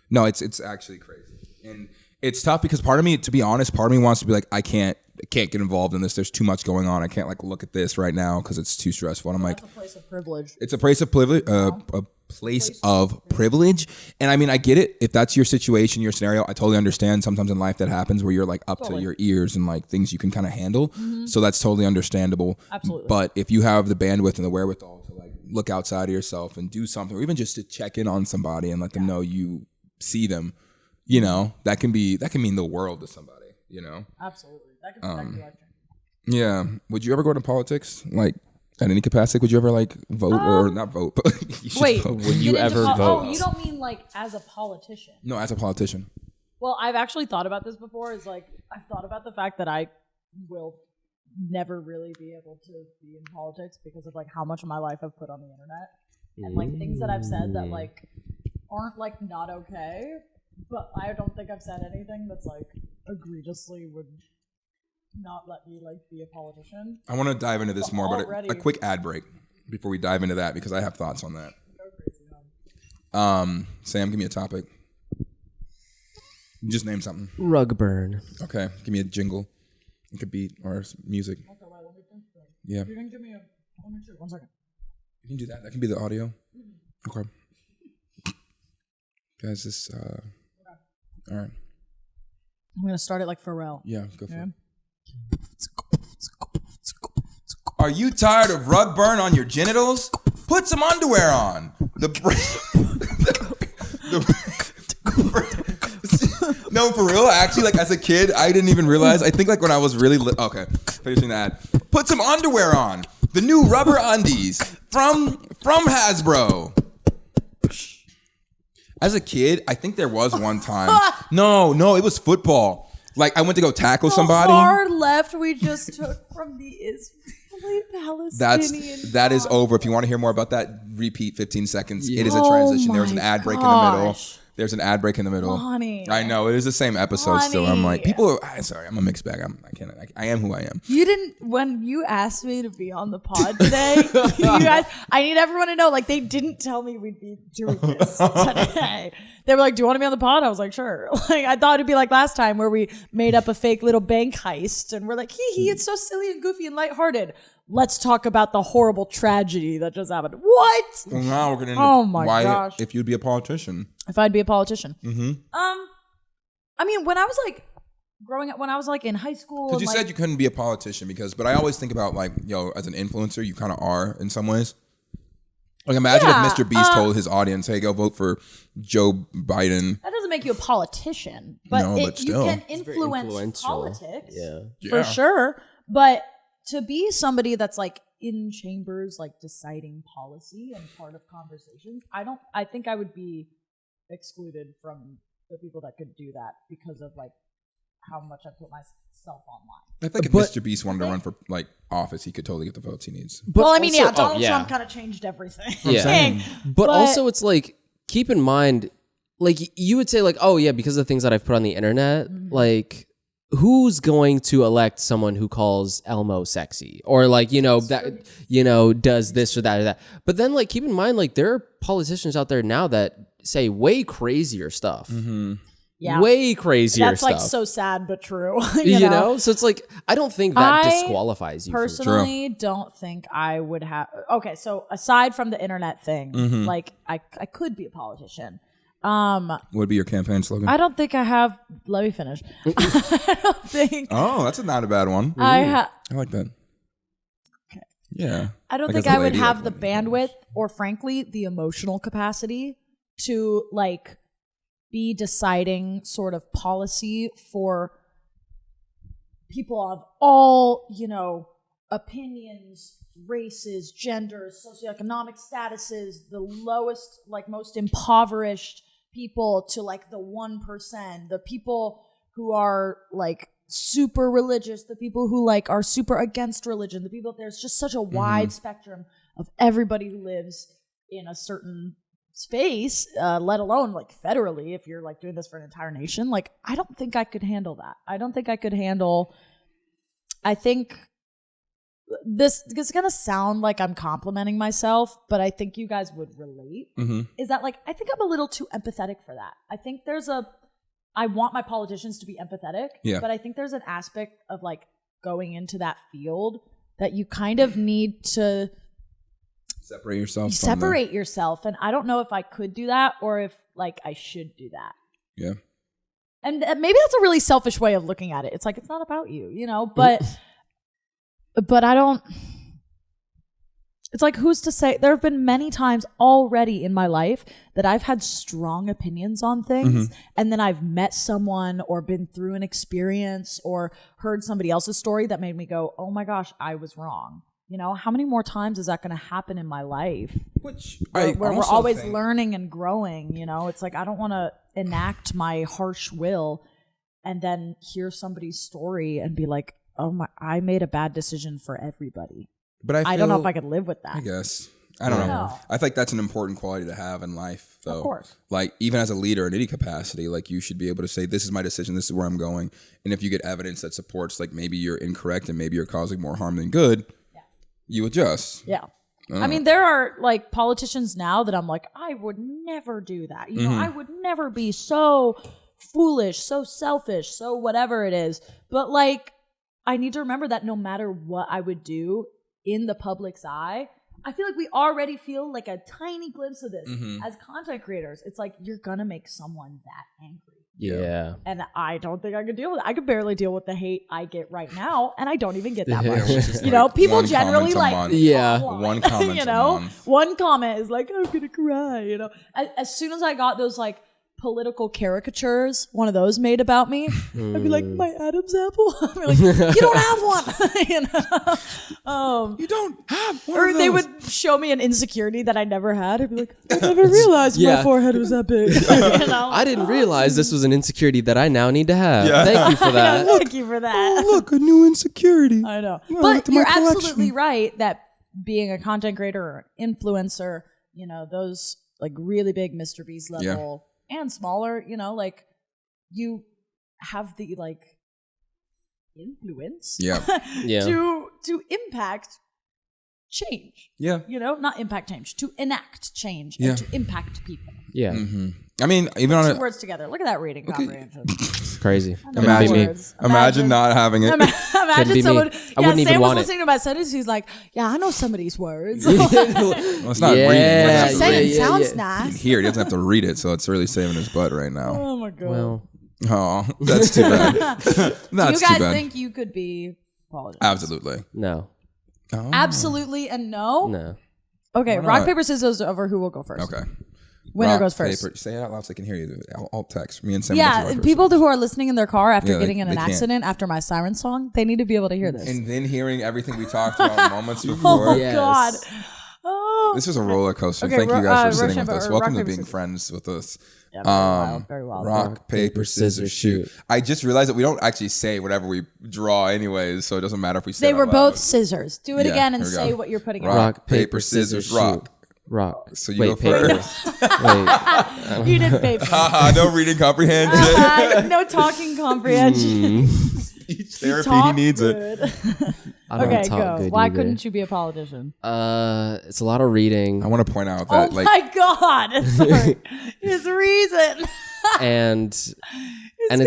No, it's actually crazy, and it's tough because part of me, to be honest, wants to be like, I can't get involved in this. There's too much going on. I can't like look at this right now because it's too stressful. And I'm like, it's a place of privilege. It's a place of privilege. A place of privilege. And I mean, I get it. If that's your situation, your scenario, I totally understand. Sometimes in life that happens where you're like up to your ears and like things you can kind of handle. Mm-hmm. So that's totally understandable. Absolutely. But if you have the bandwidth and the wherewithal to like look outside of yourself and do something, or even just to check in on somebody and let them know you see them, you know, that can mean the world to somebody, you know? Absolutely. That can be life-changing. Yeah. Would you ever go into politics? Like, at any capacity? Would you ever like vote or not vote? But wait, vote. Would you ever vote? Oh, you don't mean like as a politician? No, as a politician. Well, I've actually thought about this before. Is like I've thought about the fact that I will never really be able to be in politics because of like how much of my life I've put on the internet and like things that I've said that like aren't like not okay. But I don't think I've said anything that's like egregiously would not let me like be a politician. I want to dive into this more, but a quick ad break before we dive into that because I have thoughts on that. Sam, give me a topic. Just name something. Rug burn. Okay, give me a jingle. It could be or music. Okay, wait, let me think. Yeah. You can give me let me check. 1 second. You can do that. That can be the audio. Okay. Guys, this. All right. I'm gonna start it like Pharrell. Yeah, go for it. Are you tired of rug burn on your genitals? Put some underwear on. No, for real. Actually, like as a kid, I didn't even realize. I think like when I was really okay, finishing that. Put some underwear on. The new rubber undies from Hasbro. As a kid, I think there was one time. No, it was football. Like I went to go tackle somebody. The far left we just took from the Israeli-Palestinian. That is over. If you want to hear more about that, repeat 15 seconds. It is a transition. There was an ad break in the middle. There's an ad break in the middle. Lonnie. I know it is the same episode still. I'm like, Lonnie. people are sorry, I'm a mixed bag. I am who I am. You didn't, when you asked me to be on the pod today, you guys, I need everyone to know, like, they didn't tell me we'd be doing this today. They were like, do you want to be on the pod? I was like, sure. Like, I thought it'd be like last time where we made up a fake little bank heist and we're like, hee, it's so silly and goofy and lighthearted. Let's talk about the horrible tragedy that just happened. What? Well, now we're going to Oh my gosh. If you'd be a politician. If I'd be a politician. Mm-hmm. I mean, when I was like growing up, when I was like in high school. Because you like, said you couldn't be a politician but I always think about like, as an influencer, you kind of are in some ways. Like imagine if Mr. Beast told his audience, hey, go vote for Joe Biden. that doesn't make you a politician, but, No, but still. you can It's very influence influential. politics Yeah. for sure. But to be somebody that's like in chambers, like deciding policy and part of conversations, I think I would be excluded from the people that could do that because of like how much I put myself online. I think if Mr. Beast wanted to run for like office, he could totally get the votes he needs. But well, I mean, also- Donald Trump kind of changed everything. Yeah. But also it's like, keep in mind, like you would say like, oh yeah, because of the things that I've put on the internet, like who's going to elect someone who calls Elmo sexy or like, does this or that or that. But then like, keep in mind, like there are politicians out there now that say way crazier stuff. Mm-hmm. Yeah. Way crazier That's stuff. like so sad but true. you know? So it's like, I don't think that disqualifies you. Personally, don't think I would have. Okay, so aside from the internet thing, like I could be a politician. What would be your campaign slogan? I don't think I have. Let me finish. I don't think. Oh, that's not a bad one. I like that. Okay. Yeah. I don't Like think as a I would lady, have I'd the want to bandwidth or, frankly, the emotional capacity to like be deciding sort of policy for people of all, opinions, races, genders, socioeconomic statuses, the lowest, like most impoverished people to like the 1%, the people who are like super religious, the people who like are super against religion, the people, there's just such a wide spectrum of everybody who lives in a certain space, let alone like federally, if you're like doing this for an entire nation. Like, I don't think I could handle that. I think this is going to sound like I'm complimenting myself, but I think you guys would relate. Is that like, I think I'm a little too empathetic for that. I think I want my politicians to be empathetic, but I think there's an aspect of like going into that field that you kind of need to separate yourself. And I don't know if I could do that or if like I should do that. Yeah. And maybe that's a really selfish way of looking at it. It's like, it's not about you, but I don't, it's like, who's to say? There have been many times already in my life that I've had strong opinions on things, and then I've met someone or been through an experience or heard somebody else's story that made me go, oh my gosh, I was wrong. How many more times is that going to happen in my life? Which where we're always learning and growing, It's like, I don't want to enact my harsh will and then hear somebody's story and be like, oh my, I made a bad decision for everybody. But I don't know if I could live with that. I guess. I don't know. I think that's an important quality to have in life, though. Of course. Like, even as a leader in any capacity, like, you should be able to say, this is my decision, this is where I'm going. And if you get evidence that supports, like, maybe you're incorrect and maybe you're causing more harm than good, you adjust. Yeah. I mean, there are, like, politicians now that I'm like, I would never do that. I would never be so foolish, so selfish, so whatever it is. But, like, I need to remember that no matter what I would do in the public's eye, I feel like we already feel like a tiny glimpse of this as content creators. It's like, you're going to make someone that angry. Yeah. And I don't think I could deal with it. I could barely deal with the hate I get right now, and I don't even get that much. People generally like, one comment, one comment is like, I'm gonna cry. As soon as I got those like political caricatures, one of those made about me, I'd be like, my Adam's apple. I'd be like, you don't have one. You don't have one. Or they would show me an insecurity that I never had. I'd be like, I never realized my forehead was that big. I didn't realize this was an insecurity that I now need to have. Thank you for that. Thank you for that. Oh, look, a new insecurity. I know. But you're absolutely right that being a content creator or influencer, those like really big Mr. Beast level and smaller, you know, like you have the like influence Yeah. to impact change. Yeah. You know, not impact change, to enact change Yeah. and to impact people. Yeah. I mean, even on Two words together. Look at that reading comprehension. It's crazy. Imagine Couldn't be me. Words. imagine not having it. Imagine be someone. me. I wouldn't even Sam was want it. listening to my studies. He's like, "Yeah, I know some of these words." Well, it's not Yeah. reading. He doesn't have to Saying read it it. sounds He nice. can hear it. He doesn't have to read it, so it's really saving his butt right now. Oh my god. Well, Oh, that's too bad. That's Do you too guys bad. think you could be apologized? Absolutely. no. Oh. Absolutely and no. No. Okay, Why rock not? paper scissors over who will go first. Okay. Winner Rock, goes first. paper. Say it out loud so I can hear you. I'll text me and Sam. will do Yeah, rock, and paper, people who are listening in their car after Yeah, getting in they an can't. accident after my siren song, they need to be able to hear this. and then hearing everything we talked about moments Oh before. Yes. God. Oh. This was a roller coaster. Okay, Thank you guys for sitting Rock, with us. paper, Welcome rock, to paper, being scissors. friends with us. Yeah, very wild, very wild. Rock, paper, scissors, shoot. I just realized that we don't actually say whatever we draw anyways, so it doesn't matter if we say They it were out loud. both scissors. Do it Yeah, again and here we go. say what you're putting in. Rock, paper, scissors, rock. Rock. So you Wait, go paper. first. Wait. You did paper. Haha, no reading comprehension. No talking comprehension. Each therapy he Talk needs it. good. I don't Okay, talk go. good Why either. couldn't you be a politician? It's a lot of reading I want to point out Oh that, like, my God! Sorry, his reason. and it's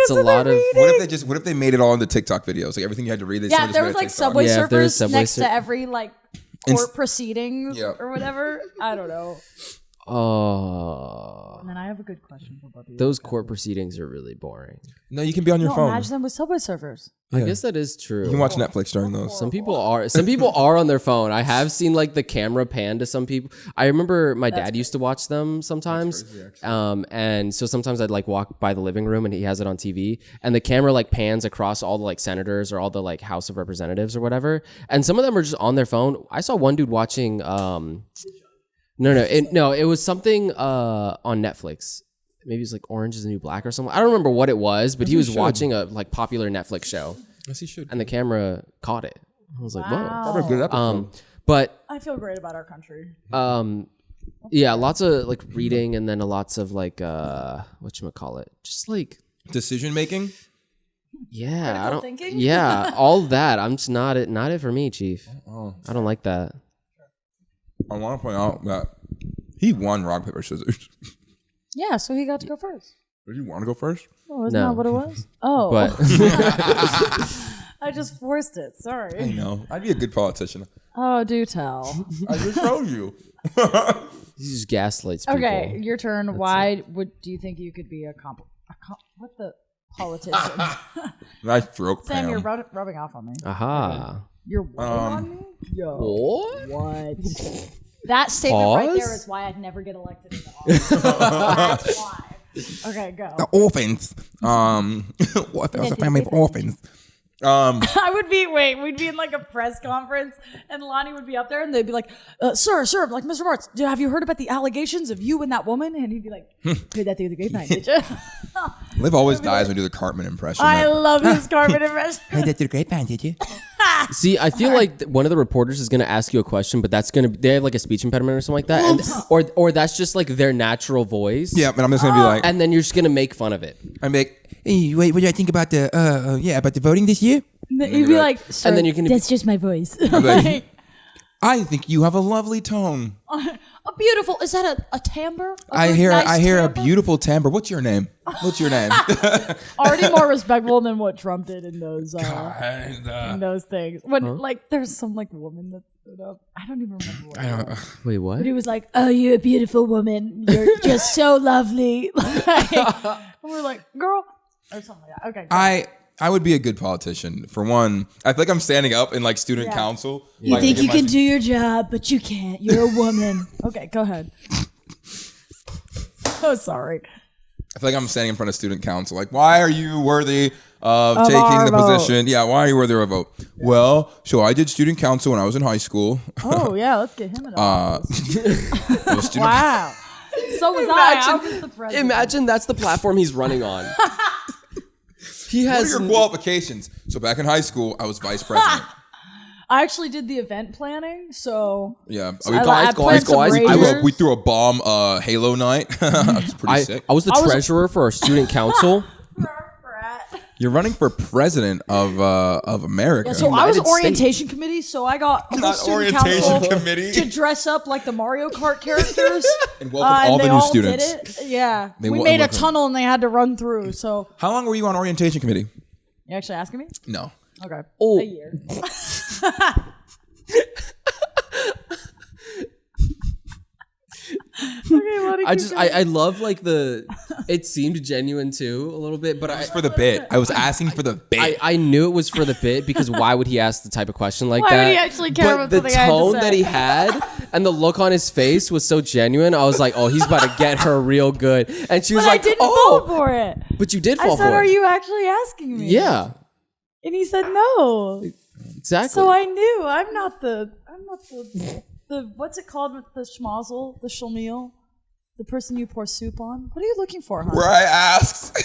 'cause a of lot the of reading. what if they made it all into TikTok videos? Like everything you had to read. They Yeah, just there made was a like TikTok. subway Yeah, if there was surfers Subway next to every like court proceedings Yeah. or whatever. I don't know. oh, And then I have a good question for both of you. those court proceedings are really boring. No, you can be on your No, phone. imagine them with subway surfers. I guess that is true. You can watch Netflix during those. Some people are on their phone. I have seen like the camera pan to some people. I remember my dad used to watch them sometimes. And so sometimes I'd like walk by the living room and he has it on TV and the camera like pans across all the like senators or all the like House of Representatives or whatever. And some of them are just on their phone. I saw one dude watching it was something on Netflix. Maybe it was like Orange is the New Black or something. I don't remember what it was, but he was watching a like popular Netflix show. Yes, he should. And the camera caught it. I was like, whoa. Probably a good episode. But I feel great about our country. yeah, lots of like reading and then lots of like whatchamacallit. Just like Decision making. yeah, Critical I don't thinking? yeah, all that. I'm just not it for me, Chief. Oh. I don't like that. I want to point out that he won rock paper scissors. Yeah, so he got to go first. Did you want to go first? Oh, isn't No. that what it was? Oh, But I just forced it. Sorry. No, I'd be a good politician. Oh, do tell. I just showed you. he just gaslights people. Okay, your turn. Why do you think you could be a what the politician? Nice joke, Sam, Pam. you're rubbing off on me. Aha. You're rubbing on me? Yo. What? What? That statement right there Pause? is why I'd never get elected into office. That's why. Okay, go. The orphans. What if there was a family of orphans? I would be, we'd be in like a press conference and Lonnie would be up there and they'd be like, sir, like, Mr. Martz, have you heard about the allegations of you and that woman? And he'd be like, heard that through the grapevine, did you? Liv always dies when we do the Cartman impression. I love his Carmen impression. Heard that through the grapevine, did you? See, I feel like one of the reporters is going to ask you a question, but they have like a speech impediment or something like that. And, or that's just like their natural voice. Yeah, but I'm just going to be like, And then you're just going to make fun of it. I'm like, hey, wait, what do I think about about the voting this year? You'd be like, sir, And then you're going to that's just my voice. I'm like, I think you have a lovely tone. A beautiful, is that a timbre? I hear a beautiful timbre. What's your name? Already more respectful than what Trump did in those in those things. When like there's some like woman that stood up. I don't even remember what it was. Wait, what? But he was like, "Oh, you're a beautiful woman. You're just so lovely." And we're like, "Girl," or something like that. Okay. Go. I would be a good politician. For one, I feel like I'm standing up in like student council. You like, think in you my- can do your job, but you can't. You're a woman. Okay, go ahead. Oh, sorry. I feel like I'm standing in front of student council. Like, why are you worthy of taking our the vote. position? Yeah, why are you worthy of a vote? Well, so I did student council when I was in high school. Oh yeah, let's get him in office. I was student- Wow. So was I was the president. Imagine that's the platform he's running on. He What are has your qualifications? So back in high school, I was vice president. I actually did the event planning, so Yeah. I planned some rages. We threw a bomb Halo night. That's pretty sick. I was the treasurer for our student council. You're running for president of America. Yeah, so I was United orientation committee, so I got the Not student orientation council committee. to dress up like the Mario Kart characters. And welcome all they the new all students. Did it. Yeah, They we wel- made a welcome. tunnel and they had to run through. So How long were you on orientation committee? you actually asking me? No. Okay. Oh. A year. Okay, Lonnie, I love like it seemed genuine too a little bit, but For the bit. I was asking for the bit. I knew it was for the bit because why would he ask the type of question like Why that? would he actually care but about the something I had to tone say? that he had and the look on his face was so genuine. I was like, oh, he's about to get her real good. And she was But like, I didn't oh, fall for it. but you did I fall said, for "Are it. you actually asking me?" Yeah, And he said, "No." exactly. So I knew I'm not the what's it called with the schmozzle, the schlemiel, the person you pour soup on. What are you looking for, huh? Where I asked.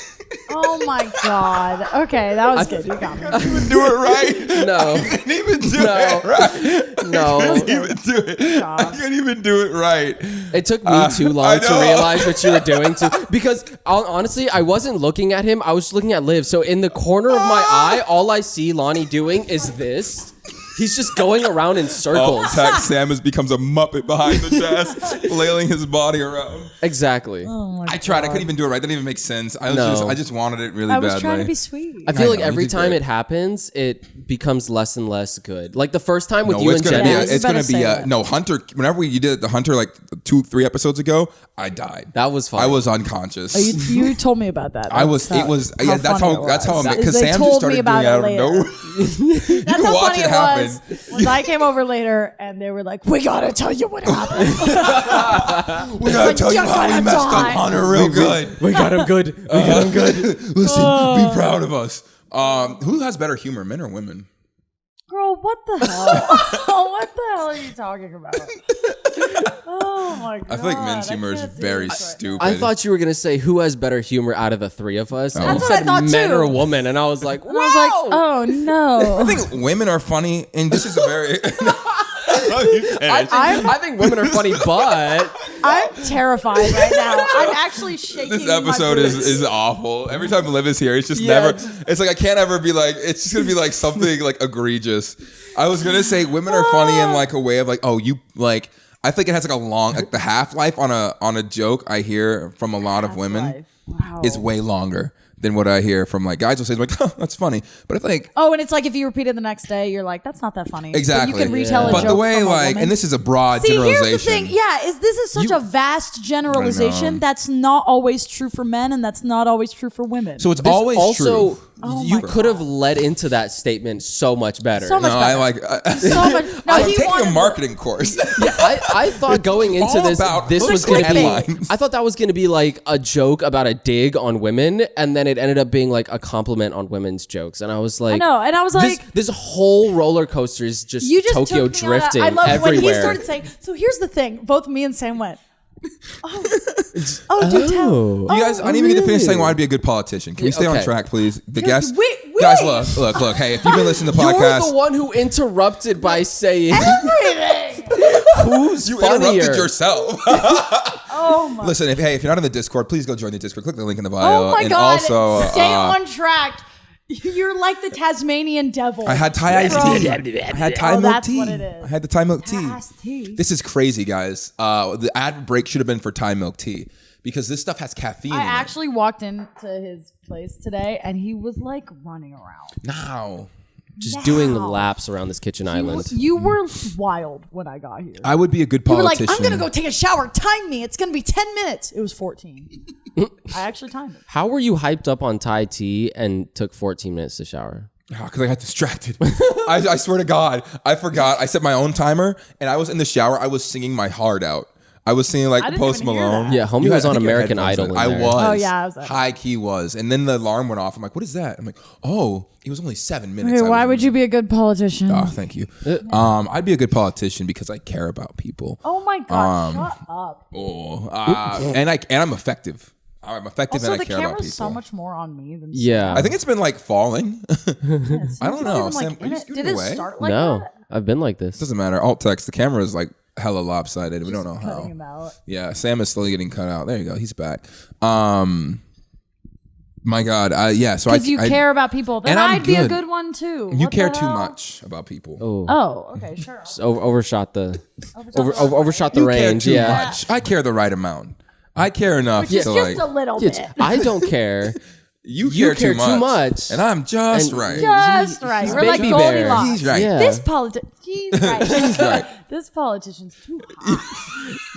Oh my god. Okay, that was good. You got me. Do it right. No. I couldn't even do No. it right. No. I couldn't even do it. I couldn't even do it right. It took me too long I to know. realize what you were doing too. Because honestly, I wasn't looking at him. I was looking at Liv. So in the corner of my eye, all I see Lonnie doing is this. He's just going around in circles. Sam becomes a Muppet behind the desk, flailing his body around. Exactly. Oh my I tried. I couldn't even do it right. That didn't even make sense. I just wanted it really I badly. was trying to be sweet. I feel I like know, every you did time great. it happens, it becomes less and less good. Like the first time with No, you it's and gonna be. Jenny, Yeah, It's gonna better be. say that. No, Hunter. Whenever you did the Hunter like 2-3 episodes ago, I died. that was fun. I was unconscious. You told me about that. I was. That's It was. how Yeah, that's funny how. it That's how. was. Because They Sam told just me started about doing it out it of nowhere. later. That's how watch funny it it happen. was. I came over later and they were like, "We gotta tell you what happened." We gotta tell you you're how we gonna messed die. up Hunter real good. we got him good. We got him good. Listen, be proud of us. Who has better humor, men or women? Girl, what the hell? What the hell are you talking about? Oh my god! I feel like men's humor is can't do very this right stupid. I thought you were gonna say who has better humor out of the three of us. And That's you what I said thought, men too. or woman, and I was like, wow. now. I was like, oh no. I think women are funny, and this is a very. I think women are funny, but I'm terrified right now. I'm actually shaking. This episode my is awful. Every time Liv is here, it's just Yeah. never. It's like I can't ever be like. It's just gonna be like something like egregious. I was gonna say women are funny in like a way of like, oh, you like. I think it has like a long like the half life on a joke I hear from a lot of women Wow. is way longer than what I hear from like guys will say like, oh, that's funny. But I think Oh, and it's like if you repeat it the next day, you're like, that's not that funny. But exactly. you can retell a But joke the way from a like, woman. and this is a broad See, generalization. here's the thing. Yeah, this is such a vast generalization that's not always true for men and that's not always true for women. So it's this always also true. you could have led into that statement so much better. So much No, better. I like. so much. No, I'm he taking wanted a marketing course. I thought going into all this about this was hooks going to and be lines. I thought that was going to be like a joke about a dig on women, and then it ended up being like a compliment on women's jokes, and I was like, I know, and I was like, this whole roller coaster is just you just Tokyo took me on drifting I love everywhere. when he started saying. So here's the thing. Both me and Sam went. Oh, do tell. You guys, I didn't even get to finish saying why I'd be a good politician. Can we stay on okay. track, please? The guests, wait. guys, look. Hey, if you've been listening to the You're podcast, the one who interrupted by saying Everything. who's you funnier. interrupted yourself. Oh my. Listen, if you're not in the Discord, please go join the Discord. Click the link in the bio. Oh my and god. also, Stay on track. You're like the Tasmanian devil. I had Thai iced tea. I had Thai Oh, milk that's tea. what it is. I had the Thai milk tea. Iced tea. This is crazy, guys. The ad break should have been for Thai milk tea because this stuff has caffeine I in actually walked into his place today and he was like running around. it. Now, just doing Now. laps around this kitchen island. You were wild when I got here. I would be a good You were like, politician. I'm going to go take a shower. Time me. It's going to be 10 minutes. It was 14. I actually timed it. How were you hyped up on Thai tea and took 14 minutes to shower? Because I got distracted. I swear to God, I forgot. I set my own timer, and I was in the shower. I was singing my heart out. I was singing like I didn't Post even hear Malone. that. Yeah, homie You was had- I on think you had American headphones Idol in. in I there. was. Oh, yeah, I was at High key was. And then the alarm went off. I'm like, what is that? I'm like, oh, it was only 7 minutes. Hey, I why was- would you be a good politician? Oh, thank you. I'd be a good politician because I care about people. Oh my God. Shut up. And I'm effective. I'm effective Also, and I the care about camera's people. so much more on me than Yeah. I think it's been like falling. It's I don't not know. even, like, Sam, are in you it. scooting Did it away? start like No. that? I've been like this. Doesn't matter. Alt text. The camera is like hella lopsided. We don't know how. Cutting him out. Yeah, Sam is slowly getting cut out. There you go. He's back. My God. Yeah. So because you care about people, then I'd be a good one too. You care too much about people. Oh, okay, sure. Overshot the range. Care too much. I care the right amount. I care enough to just a little bit. I don't care. You care too much, and I'm just right. Just right. We're like Goldilocks. He's right. Yeah. He's right. He's right. This politician's too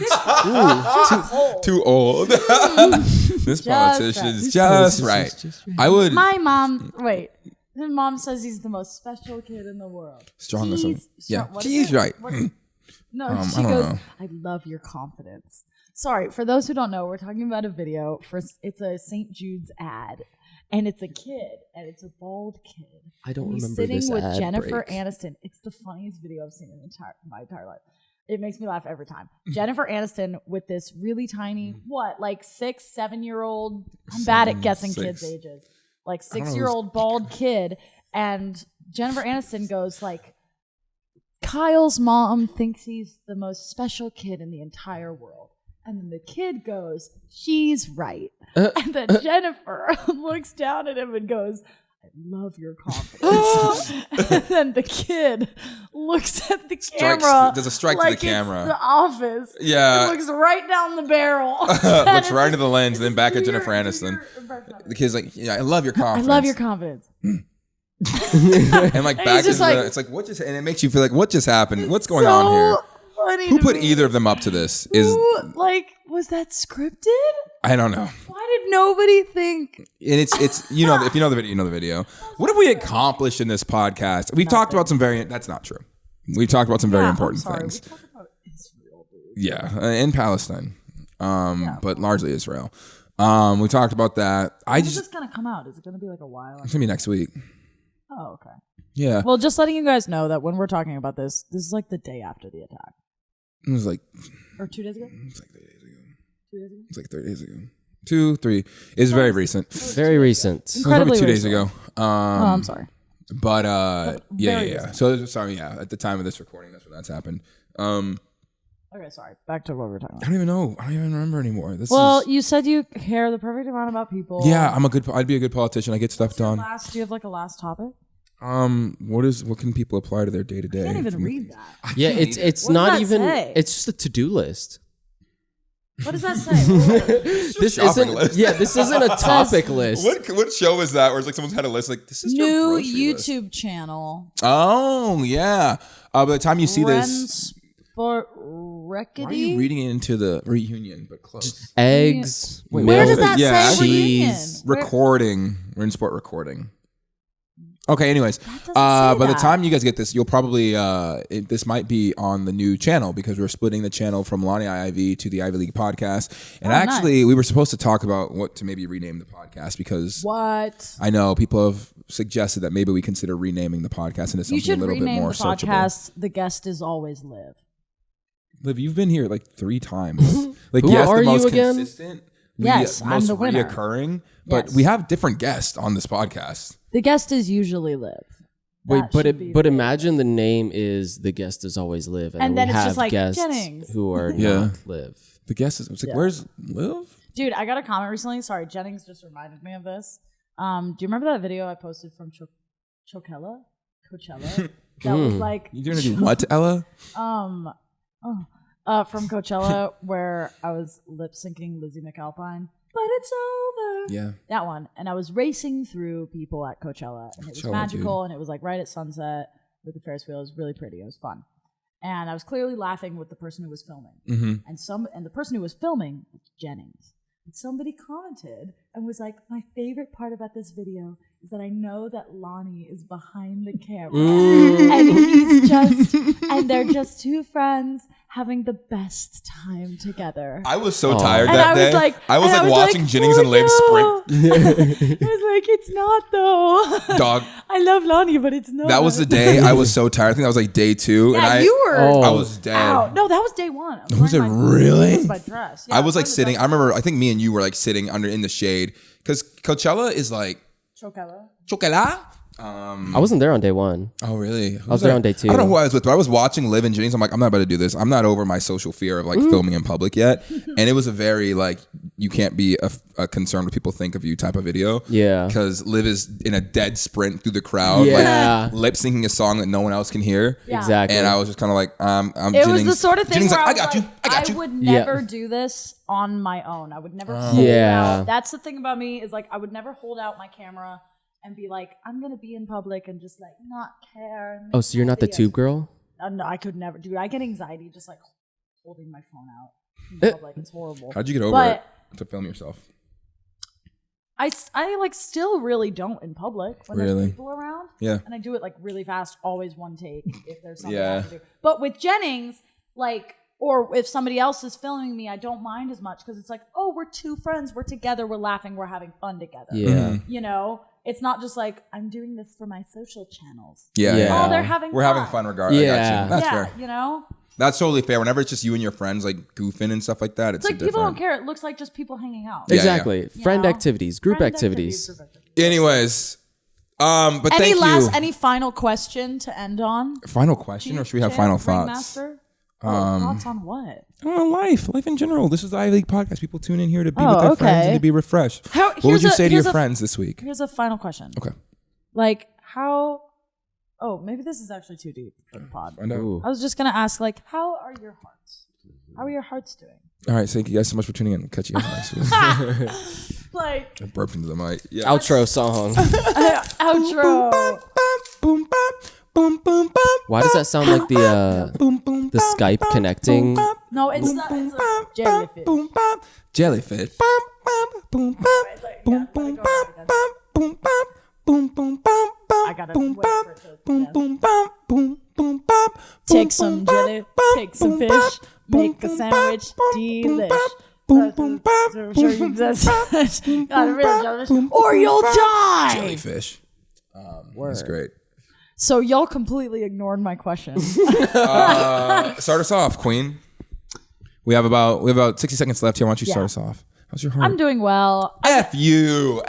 hot. Too old. This politician's just right. I would. My mom. Wait. His mom says he's the most special kid in the world. Strongest. Yeah. He's right. No, she goes. I love your confidence. Sorry, for those who don't know, we're talking about a video. It's a St. Jude's ad, and it's a kid, and it's a bald kid. I don't remember sitting this with ad Jennifer break. Aniston. It's the funniest video I've seen in my entire life. It makes me laugh every time. Jennifer Aniston with this really tiny, like 6, 7-year-old. I'm bad at guessing kids' ages. Like 6-year-old bald kid, and Jennifer Aniston goes like, Kyle's mom thinks he's the most special kid in the entire world. And then the kid goes, she's right. And then Jennifer looks down at him and goes, I love your confidence. And then the kid looks at the camera. There's a strike like to the camera. It's The Office. Yeah. It looks right down the barrel. Looks right into the lens, and then back at Jennifer Aniston. The kid's like, yeah, I love your confidence. I love your confidence. And like back into it's like, what just, and it makes you feel like, what just happened? What's going on here? Who put either of them up to this? Was that scripted? I don't know. Why did nobody think? And it's if you know the video, you know the video. What have we accomplished in this podcast? We've talked about some that's not true. We've talked about some very important things. We talked about Israel, dude. Yeah, in Palestine, but largely Israel. We talked about that. When is this gonna come out? Is it gonna be like a while? It's gonna be next week. Oh, okay. Yeah. Well, just letting you guys know that when we're talking about this is like the day after the attack. It was like, or 2 days ago. It's like 3 days ago. 2 days ago. It's like 3 days ago. 2, 3. It's very recent. Very recent. Incredibly probably 2 days ago. I'm sorry. But yeah. recent. So sorry, at the time of this recording, that's when that's happened. Okay, sorry. Back to what we were talking about. I don't even know. I don't even remember anymore. You said you care the perfect amount about people. Yeah, I'd be a good politician. I get stuff done. Do you have like a last topic? What can people apply to their day to day? I can't even read that. Yeah, it's What not does that even. say? It's just a to-do list. What does that say? This shopping isn't. list. Yeah, this isn't a topic list. What show is that? Where it's like someone's had a list like this is your New grocery YouTube list. channel. Oh yeah. By the time you see this, Sport why are you reading it into the reunion? But close. Eggs. Where milk, does that Yeah, say reunion? cheese. Recording. We're in sport recording. Okay. Anyways, doesn't by say the that. time you guys get this, you'll probably this might be on the new channel because we're splitting the channel from Lonnie IIV to the Ivy League Podcast. And actually, we were supposed to talk about what to maybe rename the podcast because What? I know people have suggested that maybe we consider renaming the podcast into You something a should little bit rename more the searchable. podcast "The Guest Is Always Liv." Liv, you've been here like 3 times. Like, Who yes, are the you most again? consistent. Yes, I'm most the winner. reoccurring. But Yes. we have different guests on this podcast. The guest is usually Liv. Wait, That but should be but the- imagine the name is The Guest Is Always Live, and then we it's have just like guests Jennings. who are Yeah. not live. The guest is it's like, Yeah. where's Liv? Dude, I got a comment recently. Sorry, Jennings just reminded me of this. Do you remember that video I posted from Coachella? That was like You gonna do what, Ella? from Coachella where I was lip syncing Lizzie McAlpine. But it's over. Yeah. That one. And I was racing through people at Coachella. And it was Coachella, magical. And it was like right at sunset with the Ferris wheel. It was really pretty. It was fun. And I was clearly laughing with the person who was filming. Mm-hmm. And the person who was filming was Jennings. And somebody commented and was like, my favorite part about this video is that I know that Lonnie is behind the camera. And they're just two friends having the best time together. I was so tired And that I day. was like, I was and like I was watching like, Jennings oh, and Liv no. sprint. I was like, it's not though. Dog. I love Lonnie, but it's not. That was the day I was so tired. I think that was like day 2. Yeah, and you were. I was dead. Out. No, that was day 1. Was it really? It was my dress. Yeah, I was like wearing the sitting. dress. I remember. I think me and you were like sitting in the shade because Coachella is like Coachella. Chocolate. I wasn't there on day one. Oh, really? I was there on day 2. I don't know who I was with, but I was watching Liv and Jennings. I'm like, I'm not about to do this. I'm not over my social fear of like filming in public yet. And it was a very like, you can't be a concerned what people think of you type of video. Yeah. Because Liv is in a dead sprint through the crowd, Yeah. like lip syncing a song that no one else can hear. Yeah. Exactly. And I was just kind of like, It was the sort of thing Jennings where like, I got you. would never do this on my own. I would never hold Yeah. out. That's the thing about me is like I would never hold out my camera and be like, I'm gonna be in public and just like not care. And Oh, so you're not the tube girl? No, I could never, dude. I get anxiety just like holding my phone out in public. It's horrible. How'd you get over it to film yourself? I like still really don't in public when Really? there's people around. Yeah. And I do it like really fast, always one take if there's something I Yeah. have to do. But with Jennings, like, or if somebody else is filming me, I don't mind as much because it's like, oh, we're two friends, we're together, we're laughing, we're having fun together. Yeah. You know, it's not just like I'm doing this for my social channels. Yeah. Yeah. Oh, they're having We're fun. having fun regardless. Yeah. I got you. That's yeah, fair. you know? That's totally fair. Whenever it's just you and your friends like goofing and stuff like that, it's It's like different. people don't care. It looks like just people hanging out. Yeah, Exactly. Friend know? activities, group Friend activities. group activities. Anyways, but thank you. Any final question to end on? Final question, or should we have final thoughts? Ringmaster? Thoughts on what? Life in general. This is the IIV League Podcast. People tune in here to be with their friends and to be refreshed. What would you say to your friends this week? Here's a final question. Okay. Like how? Oh, maybe this is actually too deep for the pod. I know. Ooh. I was just gonna ask, like, how are your hearts? How are your hearts doing? All right. Thank you guys so much for tuning in. We'll catch you guys next week. Like I burped into the mic. Yeah. Outro song. outro. Boom, bop, boom, boom, bop, Why does that sound like the boom, boom, the bop, Skype bop, connecting? boom, bop, No, it's not. It's a jellyfish. boom, bop, jellyfish. Bop, bop, boom, bop, boom, boom, bop, bop, boom, bop, boom, boom, bop, I bop, gotta boom, wait bop, for it to boom, end. boom, bop, boom, boom, bop. Take some jelly, take some fish, make a sandwich, delish. Boom, boom, bop, Sure boom, you boom, just- bop, Not a real jellyfish, boom, or boom, you'll bop. die. Jellyfish. That's great. So y'all completely ignored my question. Start us off, Queen. We have about 60 seconds left here. Why don't you start us off? How's your heart? I'm doing well. F you.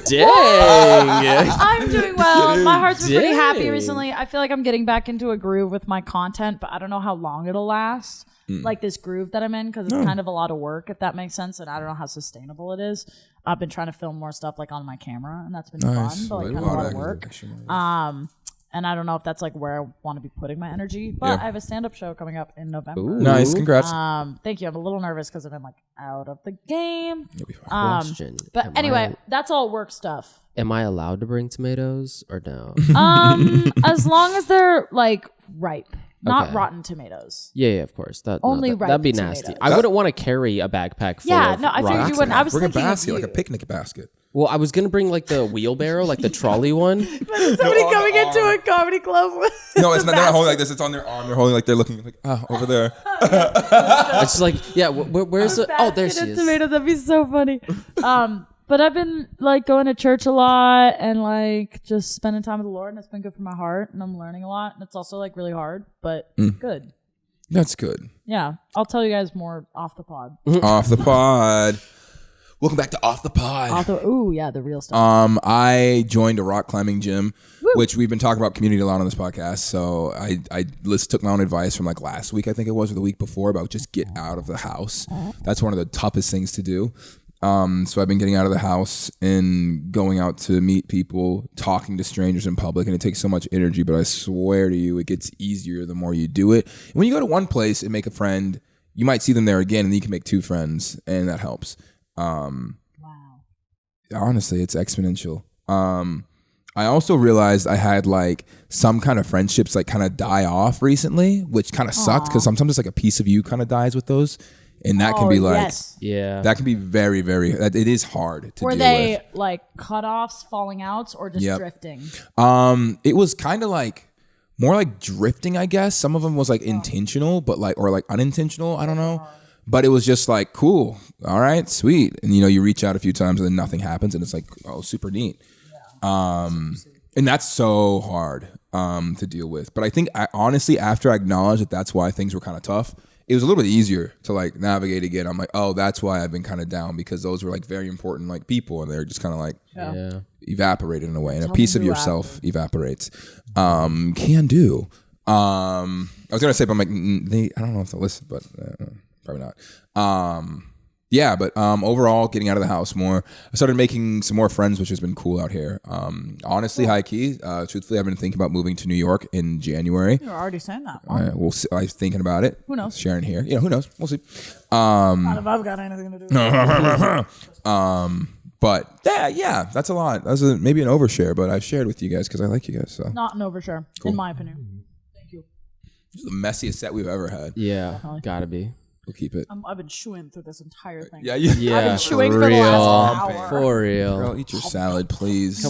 Dang. I'm doing well. My heart's been pretty happy Dang. recently. I feel like I'm getting back into a groove with my content, but I don't know how long it'll last. Like this groove that I'm in, because it's kind of a lot of work, if that makes sense, and I don't know how sustainable it is. I've been trying to film more stuff like on my camera, and that's been fun, but like kind of a lot of work. And I don't know if that's like where I want to be putting my energy, but I have a stand-up show coming up in November. Ooh. Nice. Congrats. Thank you. I'm a little nervous because I've been like out of the game. You'll be fine. Question. But anyway, that's all work stuff. Am I allowed to bring tomatoes or no? As long as they're like ripe, not Okay. rotten tomatoes. Yeah, of course. Only ripe that'd be tomatoes. nasty. I wouldn't want to carry a backpack full Yeah, of no, I figured rocks. you wouldn't. I was Bring a thinking of basket, you. like a picnic basket. Well, I was gonna bring like the wheelbarrow, like the trolley one. Somebody coming into a comedy club with No, it's not. They're not holding like this. It's on their arm. They're holding like they're looking like over there. It's just like, yeah, where's the? Oh, there she basket of is. tomatoes. That'd be so funny. But I've been like going to church a lot and like just spending time with the Lord, and it's been good for my heart, and I'm learning a lot, and it's also like really hard, but good. That's good. Yeah, I'll tell you guys more off the pod. Off the pod. Welcome back to Off the Pod. Ooh, yeah, the real stuff. I joined a rock climbing gym, which we've been talking about community a lot on this podcast. So I took my own advice from like last week, I think it was, or the week before, about just get out of the house. That's one of the toughest things to do. So I've been getting out of the house and going out to meet people, talking to strangers in public, and it takes so much energy, but I swear to you, it gets easier the more you do it. And when you go to one place and make a friend, you might see them there again, and then you can make two friends, and that helps. Wow. Honestly, it's exponential. I also realized I had like some kind of friendships like kind of die off recently, which kind of sucked because sometimes it's like a piece of you kind of dies with those. And that can be like, yes. Yeah. that can be very, very, it is hard to Were deal they with. like cutoffs, falling outs, or just Yep. drifting? It was kind of like more like drifting, I guess. Some of them was like intentional, but like, or like unintentional. I don't know. But it was just like, cool. All right, sweet. And you reach out a few times and then nothing happens. And it's like, oh, super neat. And that's so hard to deal with. But I think honestly, after I acknowledged that that's why things were kind of tough, it was a little bit easier to like navigate again. I'm like, oh, that's why I've been kind of down, because those were like very important like people, and they're just kind of like evaporated in a way, and a piece of yourself evaporates. Can do. I was gonna say, but I'm like, I don't know if they'll listen, but probably not. Yeah, but overall, getting out of the house more. I started making some more friends, which has been cool out here. Honestly, high key, truthfully, I've been thinking about moving to New York in January. You're already saying that. We'll see. I was thinking about it. Who knows? Sharing here. Who knows? We'll see. Not if I've got anything to do with it. But yeah, that's a lot. That's maybe an overshare, but I've shared with you guys because I like you guys. So Not an overshare, in my opinion. Thank you. This is the messiest set we've ever had. Yeah, gotta be. We'll keep it. I've been chewing through this entire thing. Yeah. I've been chewing for the last hour. For real. Girl, eat your salad, please.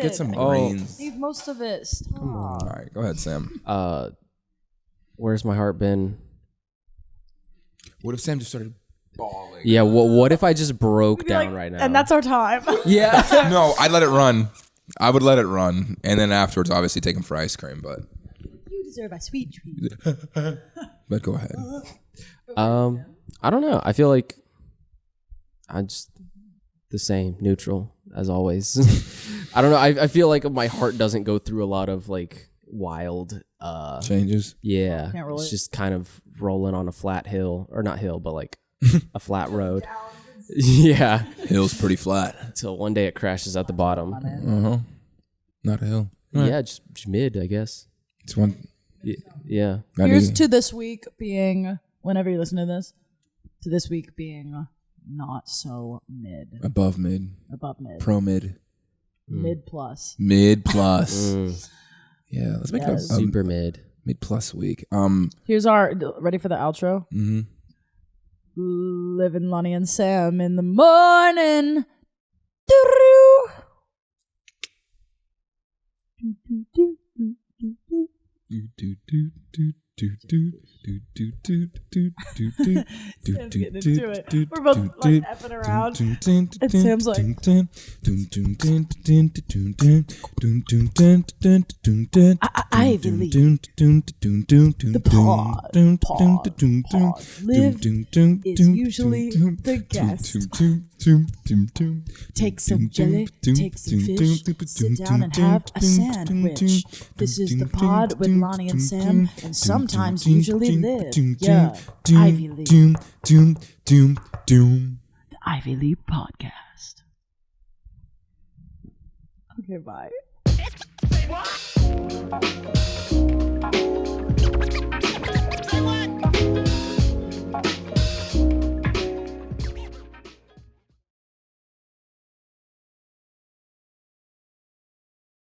Get some I grains. need most of it. Stop. All right, go ahead, Sam. Where's my heart been? What if Sam just started bawling? Yeah, what if I just broke down right now? And that's our time. Yeah. No, I'd let it run. I would let it run, and then afterwards, obviously, take him for ice cream. But You deserve a sweet treat. but go ahead. I don't know. I feel like I'm just the same, neutral as always. I don't know. I feel like my heart doesn't go through a lot of like wild Changes. Yeah. Can't relate. It's just kind of rolling on a flat hill, or not hill, but like a flat road. Yeah. Hill's pretty flat. Until one day it crashes at the bottom. Not a hill. Yeah, just mid, I guess. It's one. Yeah. Not Here's easy. to this week being, whenever you listen to this, to this week being not so mid. Above mid. Above mid. Pro mid. Mid plus. Mid plus. Yeah, let's make it a Super mid. mid plus week. Here's our, ready for the outro? Mm-hmm. Living Lonnie and Sam in the morning. Doo-doo. Sam's getting into it. We're both like effing around. And Sam's like, Ivy League. The pod. Live is usually the guest. Take some jelly, take some fish, sit down and have a sandwich. This is the pod with Lonnie and Sam, and sometimes usually live. Yeah, Ivy League. The Ivy League Podcast. Okay, bye.